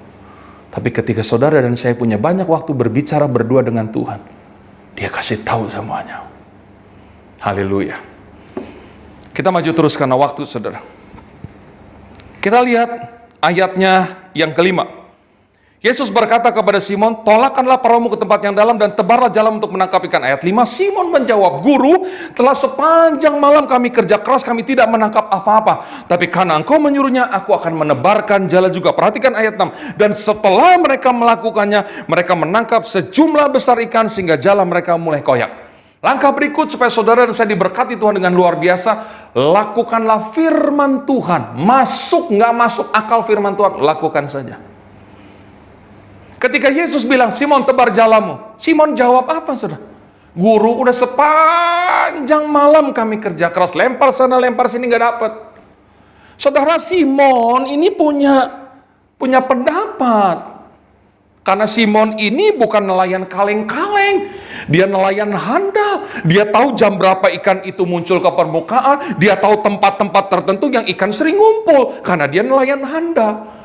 Tapi ketika saudara dan saya punya banyak waktu berbicara berdua dengan Tuhan, Dia kasih tahu semuanya. Haleluya. Kita maju terus karena waktu, saudara. Kita lihat ayatnya yang kelima. Yesus berkata kepada Simon, tolakkanlah perahumu ke tempat yang dalam dan tebarlah jalan untuk menangkap ikan. Ayat 5, Simon menjawab, Guru, telah sepanjang malam kami kerja keras, kami tidak menangkap apa-apa. Tapi karena Engkau menyuruhnya, aku akan menebarkan jala juga. Perhatikan ayat 6. Dan setelah mereka melakukannya, mereka menangkap sejumlah besar ikan sehingga jala mereka mulai koyak. Langkah berikut supaya saudara dan saya diberkati Tuhan dengan luar biasa, lakukanlah firman Tuhan. Masuk nggak masuk akal firman Tuhan, lakukan saja. Ketika Yesus bilang, Simon tebar jalamu. Simon jawab apa, saudara? Guru, udah sepanjang malam kami kerja keras. Lempar sana, lempar sini, nggak dapat. Saudara, Simon ini punya pendapat. Karena Simon ini bukan nelayan kaleng-kaleng. Dia nelayan handal. Dia tahu jam berapa ikan itu muncul ke permukaan. Dia tahu tempat-tempat tertentu yang ikan sering ngumpul. Karena dia nelayan handal.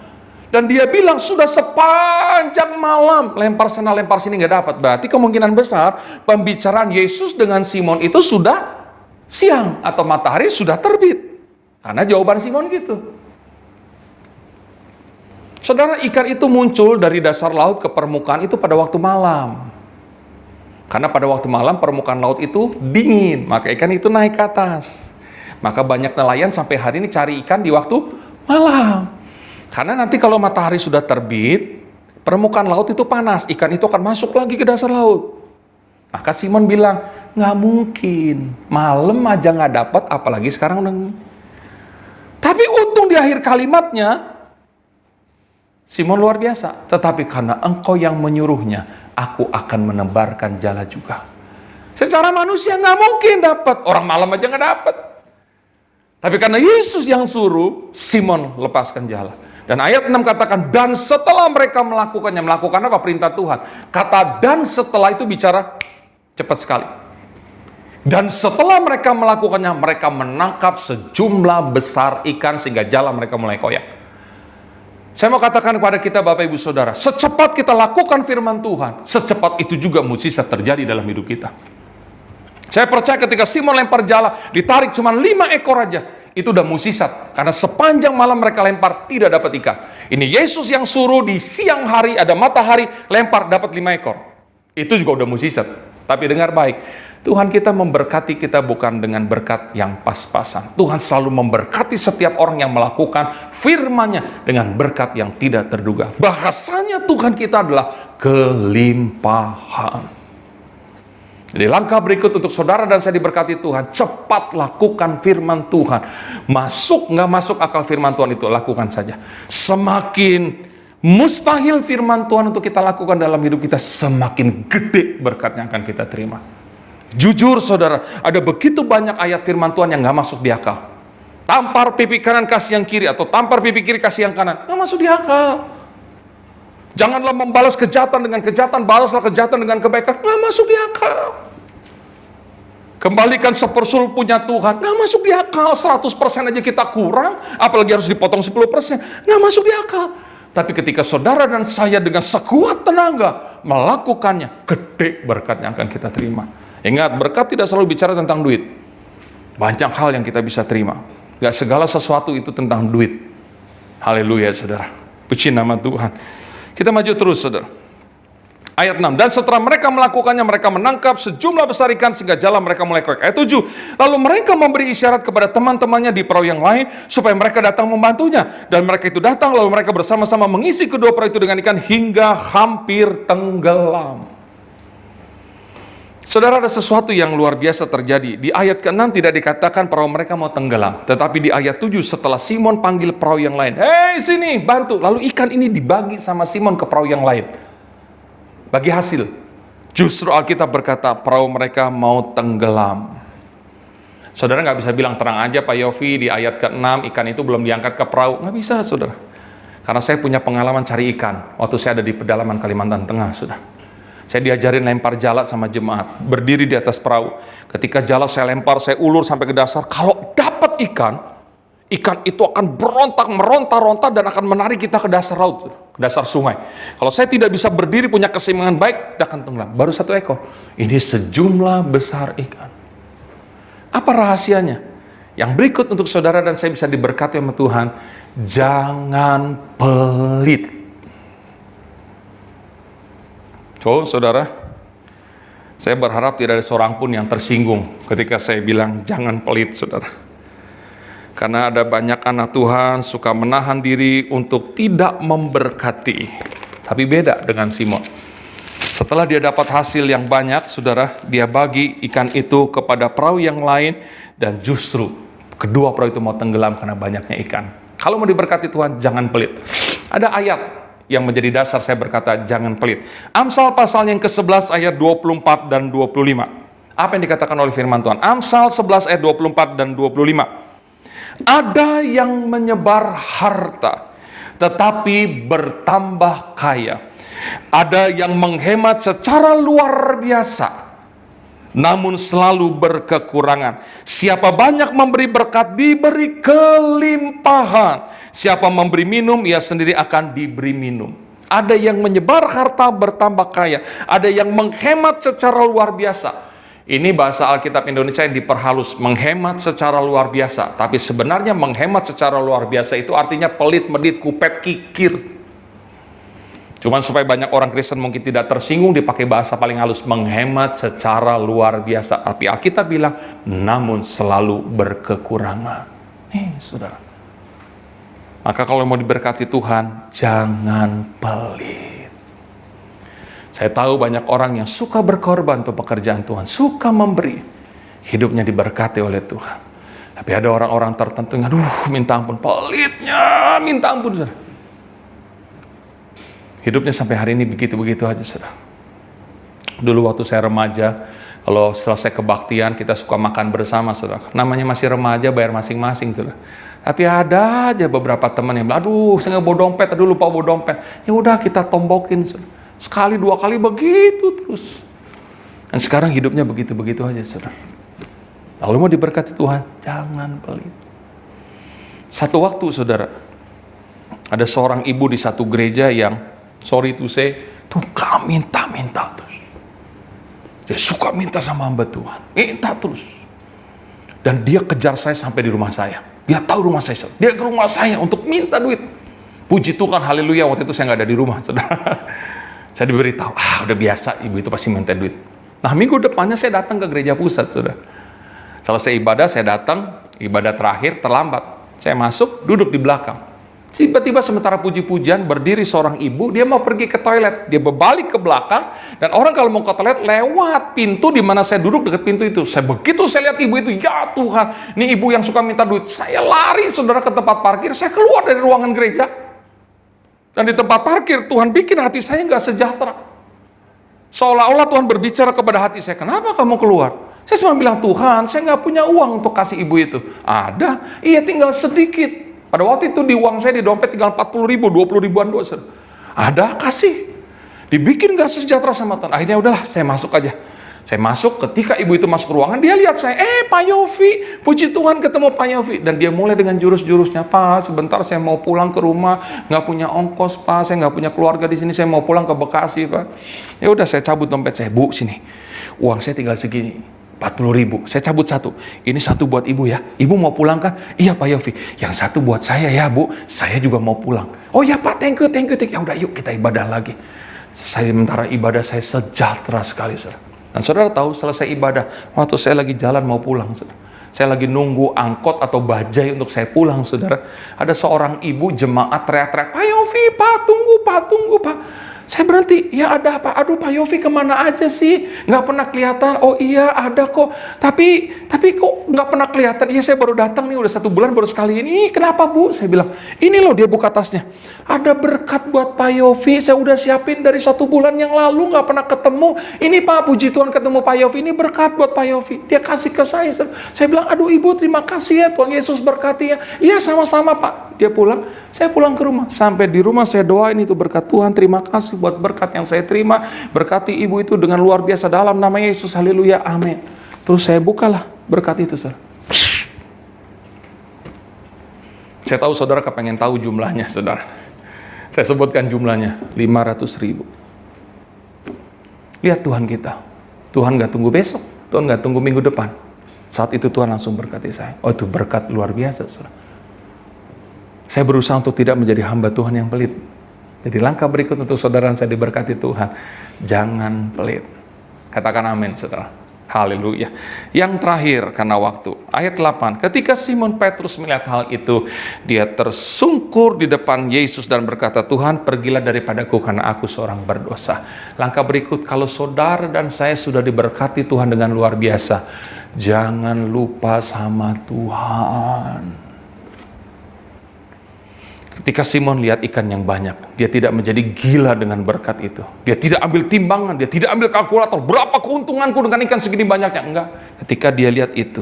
Dan dia bilang sudah sepanjang malam lempar sana lempar sini nggak dapat. Berarti kemungkinan besar pembicaraan Yesus dengan Simon itu sudah siang atau matahari sudah terbit. Karena jawaban Simon gitu. Saudara, ikan itu muncul dari dasar laut ke permukaan itu pada waktu malam. Karena pada waktu malam permukaan laut itu dingin, maka ikan itu naik ke atas. Maka banyak nelayan sampai hari ini cari ikan di waktu malam. Karena nanti kalau matahari sudah terbit, permukaan laut itu panas, ikan itu akan masuk lagi ke dasar laut. Maka Simon bilang, nggak mungkin, malam aja nggak dapat, apalagi sekarang udah. Tapi untung di akhir kalimatnya, Simon luar biasa. Tetapi karena engkau yang menyuruhnya, aku akan menebarkan jala juga. Secara manusia nggak mungkin dapat, orang malam aja nggak dapat. Tapi karena Yesus yang suruh, Simon lepaskan jala. Dan ayat 6 katakan, dan setelah mereka melakukannya, melakukan apa? Perintah Tuhan. Kata dan setelah itu bicara cepat sekali. Dan setelah mereka melakukannya, mereka menangkap sejumlah besar ikan sehingga jala mereka mulai koyak. Saya mau katakan kepada kita Bapak Ibu Saudara, secepat kita lakukan firman Tuhan, secepat itu juga mukjizat terjadi dalam hidup kita. Saya percaya ketika Simon lempar jala, ditarik cuma 5 ekor aja, itu udah mukjizat. Karena sepanjang malam mereka lempar, tidak dapat ikan. Ini Yesus yang suruh di siang hari, ada matahari, lempar, dapat 5 ekor. Itu juga udah mukjizat. Tapi dengar baik, Tuhan kita memberkati kita bukan dengan berkat yang pas-pasan. Tuhan selalu memberkati setiap orang yang melakukan firman-Nya dengan berkat yang tidak terduga. Bahasanya Tuhan kita adalah kelimpahan. Jadi langkah berikut untuk saudara dan saya diberkati Tuhan, cepat lakukan firman Tuhan. Masuk nggak masuk akal firman Tuhan itu, lakukan saja. Semakin mustahil firman Tuhan untuk kita lakukan dalam hidup kita, semakin gede berkat yang akan kita terima. Jujur saudara, ada begitu banyak ayat firman Tuhan yang nggak masuk di akal. Tampar pipi kanan kasih yang kiri, atau tampar pipi kiri kasih yang kanan, nggak masuk di akal. Janganlah membalas kejahatan dengan kejahatan, balaslah kejahatan dengan kebaikan. Nggak masuk di akal. Kembalikan 1/10 punya Tuhan. Nggak masuk di akal. 100% aja kita kurang, apalagi harus dipotong 10%. Nggak masuk di akal. Tapi ketika saudara dan saya dengan sekuat tenaga melakukannya, gede berkat yang akan kita terima. Ingat, berkat tidak selalu bicara tentang duit. Banyak hal yang kita bisa terima. Nggak segala sesuatu itu tentang duit. Haleluya saudara. Puji nama Tuhan. Kita maju terus, saudara. Ayat 6. Dan setelah mereka melakukannya, mereka menangkap sejumlah besar ikan sehingga jala mereka mulai koyak. Ayat 7. Lalu mereka memberi isyarat kepada teman-temannya di perahu yang lain supaya mereka datang membantunya. Dan mereka itu datang, lalu mereka bersama-sama mengisi kedua perahu itu dengan ikan hingga hampir tenggelam. Saudara, ada sesuatu yang luar biasa terjadi. Di ayat ke-6 tidak dikatakan perahu mereka mau tenggelam. Tetapi di ayat 7 setelah Simon panggil perahu yang lain. Hei sini, bantu. Lalu ikan ini dibagi sama Simon ke perahu yang lain. Bagi hasil. Justru Alkitab berkata perahu mereka mau tenggelam. Saudara nggak bisa bilang terang aja Pak Yofi di ayat ke-6 ikan itu belum diangkat ke perahu. Nggak bisa saudara. Karena saya punya pengalaman cari ikan. Waktu saya ada di pedalaman Kalimantan Tengah saudara. Saya diajarin lempar jala sama jemaat, berdiri di atas perahu. Ketika jala saya lempar, saya ulur sampai ke dasar. Kalau dapat ikan, ikan itu akan berontak, meronta-ronta dan akan menarik kita ke dasar laut, ke dasar sungai. Kalau saya tidak bisa berdiri, punya keseimbangan baik, dia akan tenggelam. Baru 1 ekor. Ini sejumlah besar ikan. Apa rahasianya? Yang berikut untuk saudara dan saya bisa diberkati sama Tuhan. Jangan pelit. So, saudara, saya berharap tidak ada seorang pun yang tersinggung ketika saya bilang jangan pelit, saudara. Karena ada banyak anak Tuhan suka menahan diri untuk tidak memberkati. Tapi beda dengan Simon. Setelah dia dapat hasil yang banyak, saudara, dia bagi ikan itu kepada perahu yang lain dan justru kedua perahu itu mau tenggelam karena banyaknya ikan. Kalau mau diberkati Tuhan, jangan pelit. Ada ayat yang menjadi dasar saya berkata jangan pelit. Amsal pasal yang ke-11 ayat 24 dan 25. Apa yang dikatakan oleh firman Tuhan? Amsal 11 ayat 24 dan 25. Ada yang menyebar harta tetapi bertambah kaya. Ada yang menghemat secara luar biasa namun selalu berkekurangan. Siapa banyak memberi berkat, diberi kelimpahan. Siapa memberi minum, ia sendiri akan diberi minum. Ada yang menyebar harta bertambah kaya, ada yang menghemat secara luar biasa. Ini bahasa Alkitab Indonesia yang diperhalus, menghemat secara luar biasa. Tapi sebenarnya menghemat secara luar biasa itu artinya pelit, medit, kupet, kikir. Cuman supaya banyak orang Kristen mungkin tidak tersinggung, dipakai bahasa paling halus, menghemat secara luar biasa. Tapi Alkitab bilang, namun selalu berkekurangan. Saudara. Maka kalau mau diberkati Tuhan, jangan pelit. Saya tahu banyak orang yang suka berkorban untuk pekerjaan Tuhan, suka memberi. Hidupnya diberkati oleh Tuhan. Tapi ada orang-orang tertentu yang, aduh minta ampun, pelitnya, minta ampun. Saudara. Hidupnya sampai hari ini begitu-begitu aja, saudara. Dulu waktu saya remaja, kalau selesai kebaktian, kita suka makan bersama, saudara. Namanya masih remaja, bayar masing-masing, saudara. Tapi ada aja beberapa teman yang bilang, aduh, saya nggak bawa dompet, aduh lupa bawa dompet. Ya udah kita tombokin, saudara. Sekali, dua kali, begitu terus. Dan sekarang hidupnya begitu-begitu aja, saudara. Lalu mau diberkati Tuhan, jangan pelit. Satu waktu, saudara, ada seorang ibu di satu gereja yang sorry to say, suka minta terus. Dia suka minta sama hamba Tuhan, minta terus. Dan dia kejar saya sampai di rumah saya. Dia tahu rumah saya, dia ke rumah saya untuk minta duit. Puji Tuhan, haleluya, waktu itu saya nggak ada di rumah, saudara. Saya diberitahu, udah biasa, ibu itu pasti minta duit. Nah, minggu depannya saya datang ke gereja pusat, saudara. Selesai ibadah, saya datang, ibadah terakhir, terlambat. Saya masuk, duduk di belakang. Tiba-tiba sementara puji-pujian berdiri seorang ibu, dia mau pergi ke toilet, dia berbalik ke belakang, dan orang kalau mau ke toilet lewat pintu di mana saya duduk dekat pintu itu. Begitu saya lihat ibu itu, ya Tuhan, ini ibu yang suka minta duit. Saya lari, saudara, ke tempat parkir, saya keluar dari ruangan gereja. Dan di tempat parkir, Tuhan bikin hati saya nggak sejahtera. Seolah-olah Tuhan berbicara kepada hati saya, kenapa kamu keluar? Saya cuma bilang, Tuhan, saya nggak punya uang untuk kasih ibu itu. Ada, iya tinggal sedikit. Pada waktu itu di uang saya di dompet tinggal 40 ribu, 20 ribuan doang. Ada, kasih. Dibikin gak sejahtera sama Tuhan. Akhirnya udahlah, saya masuk aja. Saya masuk, ketika ibu itu masuk ke ruangan, dia lihat saya, Pak Yofi, puji Tuhan ketemu Pak Yofi. Dan dia mulai dengan jurus-jurusnya, Pak, sebentar saya mau pulang ke rumah, nggak punya ongkos, Pak, saya nggak punya keluarga di sini, saya mau pulang ke Bekasi, Pak. Ya udah, saya cabut dompet saya, Bu, sini. Uang saya tinggal segini. 40 ribu, saya cabut satu. Ini satu buat ibu ya. Ibu mau pulang kan? Iya Pak Yofi. Yang satu buat saya ya Bu. Saya juga mau pulang. Oh ya Pak, thank you. Ya udah yuk kita ibadah lagi. Sementara ibadah saya sejahtera sekali, saudara. Dan saudara tahu selesai ibadah, waktu saya lagi jalan mau pulang, saudara. Saya lagi nunggu angkot atau bajai untuk saya pulang, saudara. Ada seorang ibu jemaat teriak-teriak, Pak Yofi, Pak, tunggu Pak. Saya berhenti, ya ada apa? Aduh Pak Yofi kemana aja sih? Nggak pernah kelihatan. Oh iya ada kok. Tapi kok nggak pernah kelihatan? Iya saya baru datang nih, udah 1 bulan baru sekali ini. Kenapa Bu? Saya bilang, ini loh, dia buka tasnya. Ada berkat buat Pak Yofi. Saya udah siapin dari 1 bulan yang lalu, nggak pernah ketemu. Ini Pak, puji Tuhan ketemu Pak Yofi. Ini berkat buat Pak Yofi. Dia kasih ke saya. Saya bilang, aduh Ibu terima kasih ya, Tuhan Yesus berkati ya. Iya sama-sama Pak. Dia pulang, saya pulang ke rumah. Sampai di rumah saya doain itu berkat Tuhan. Terima kasih buat berkat yang saya terima. Berkati ibu itu dengan luar biasa dalam nama Yesus. Haleluya, amin. Terus saya bukalah berkat itu, saudara. Saya tahu saudara kepengen tahu jumlahnya, saudara. Saya sebutkan jumlahnya, 500 ribu. Lihat Tuhan kita. Tuhan gak tunggu besok. Tuhan gak tunggu minggu depan. Saat itu Tuhan langsung berkati saya. Oh itu berkat luar biasa, saudara. Saya berusaha untuk tidak menjadi hamba Tuhan yang pelit. Jadi langkah berikut untuk saudara saya diberkati Tuhan, jangan pelit. Katakan amin, saudara. Haleluya. Yang terakhir karena waktu, ayat 8. Ketika Simon Petrus melihat hal itu, dia tersungkur di depan Yesus dan berkata, Tuhan pergilah daripadaku karena aku seorang berdosa. Langkah berikut, kalau saudara dan saya sudah diberkati Tuhan dengan luar biasa, jangan lupa sama Tuhan. Ketika Simon lihat ikan yang banyak, dia tidak menjadi gila dengan berkat itu. Dia tidak ambil timbangan, dia tidak ambil kalkulator, berapa keuntunganku dengan ikan segini banyaknya. Enggak. Ketika dia lihat itu,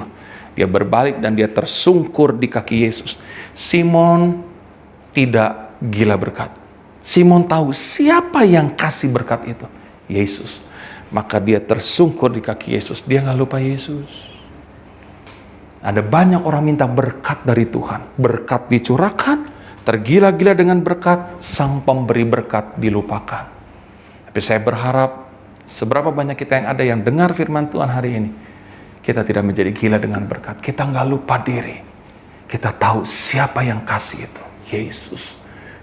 dia berbalik dan dia tersungkur di kaki Yesus. Simon tidak gila berkat. Simon tahu siapa yang kasih berkat itu. Yesus. maka dia tersungkur di kaki Yesus. Dia nggak lupa Yesus. Ada banyak orang minta berkat dari Tuhan. Berkat dicurahkan, tergila-gila dengan berkat, sang pemberi berkat dilupakan. Tapi saya berharap seberapa banyak kita yang ada yang dengar firman Tuhan hari ini, kita tidak menjadi gila dengan berkat. Kita nggak lupa diri. Kita tahu siapa yang kasih itu, Yesus.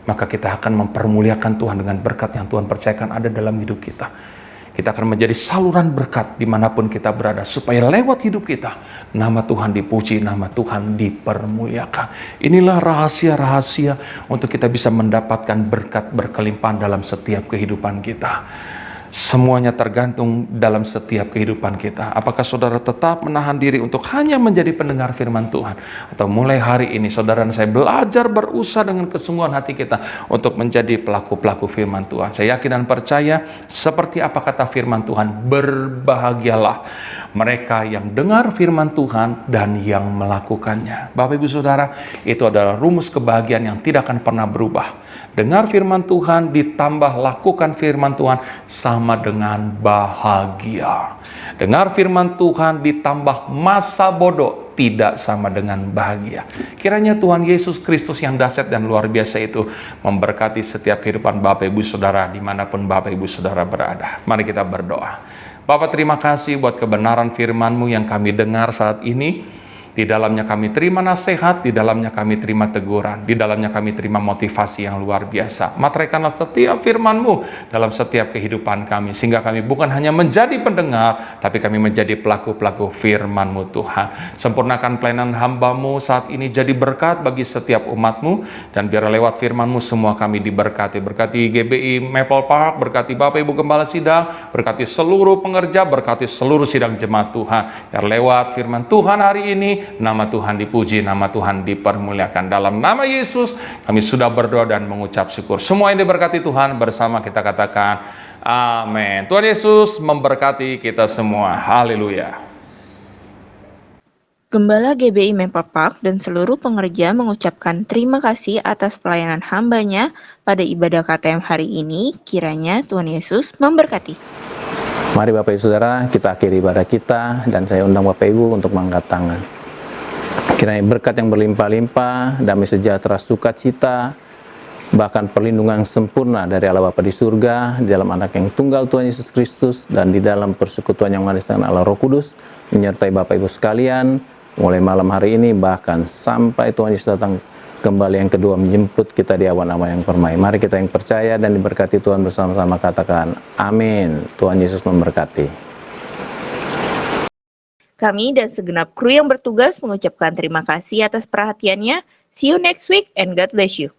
Maka kita akan mempermuliakan Tuhan dengan berkat yang Tuhan percayakan ada dalam hidup kita. Kita akan menjadi saluran berkat dimanapun kita berada, supaya lewat hidup kita, nama Tuhan dipuji, nama Tuhan dipermuliakan. Inilah rahasia-rahasia untuk kita bisa mendapatkan berkat berkelimpahan dalam setiap kehidupan kita. Semuanya tergantung dalam setiap kehidupan kita. Apakah saudara tetap menahan diri untuk hanya menjadi pendengar firman Tuhan? Atau mulai hari ini saudara dan saya belajar berusaha dengan kesungguhan hati kita untuk menjadi pelaku-pelaku firman Tuhan. Saya yakin dan percaya seperti apa kata firman Tuhan, berbahagialah mereka yang dengar firman Tuhan dan yang melakukannya. Bapak Ibu Saudara, itu adalah rumus kebahagiaan yang tidak akan pernah berubah. Dengar firman Tuhan ditambah lakukan firman Tuhan sama dengan bahagia. Dengar firman Tuhan ditambah masa bodoh tidak sama dengan bahagia. Kiranya Tuhan Yesus Kristus yang dahsyat dan luar biasa itu memberkati setiap kehidupan Bapak Ibu Saudara dimanapun Bapak Ibu Saudara berada. Mari kita berdoa. Bapak, terima kasih buat kebenaran firman-Mu yang kami dengar saat ini. Di dalamnya kami terima nasihat, di dalamnya kami terima teguran, di dalamnya kami terima motivasi yang luar biasa. Materaikanlah setiap firman-Mu dalam setiap kehidupan kami, sehingga kami bukan hanya menjadi pendengar, tapi kami menjadi pelaku-pelaku firman-Mu Tuhan. Sempurnakan pelayanan hamba-Mu saat ini jadi berkat bagi setiap umat-Mu, dan biar lewat firman-Mu semua kami diberkati. Berkati GBI Maple Park, berkati Bapak Ibu Gembala Sidang, berkati seluruh pengerja, berkati seluruh sidang jemaat Tuhan. Biar lewat firman Tuhan hari ini, nama Tuhan dipuji, nama Tuhan dipermuliakan. Dalam nama Yesus kami sudah berdoa dan mengucap syukur. Semua yang diberkati Tuhan bersama kita katakan amin. Tuhan Yesus memberkati kita semua. Haleluya. Gembala GBI Maple Park dan seluruh pengerja mengucapkan terima kasih atas pelayanan hambanya pada ibadah KTM hari ini. Kiranya Tuhan Yesus memberkati. Mari Bapak Ibu Saudara, kita akhiri ibadah kita dan saya undang Bapak Ibu untuk mengangkat tangan. Kiranya berkat yang berlimpah-limpah, damai sejahtera, sukacita, bahkan perlindungan yang sempurna dari Allah Bapa di surga, di dalam anak yang tunggal Tuhan Yesus Kristus, dan di dalam persekutuan yang manis dengan Allah Roh Kudus, menyertai Bapak Ibu sekalian, mulai malam hari ini, bahkan sampai Tuhan Yesus datang kembali yang kedua menjemput kita di awan-awan yang permai. Mari kita yang percaya dan diberkati Tuhan bersama-sama katakan amin. Tuhan Yesus memberkati. Kami dan segenap kru yang bertugas mengucapkan terima kasih atas perhatiannya. See you next week and God bless you.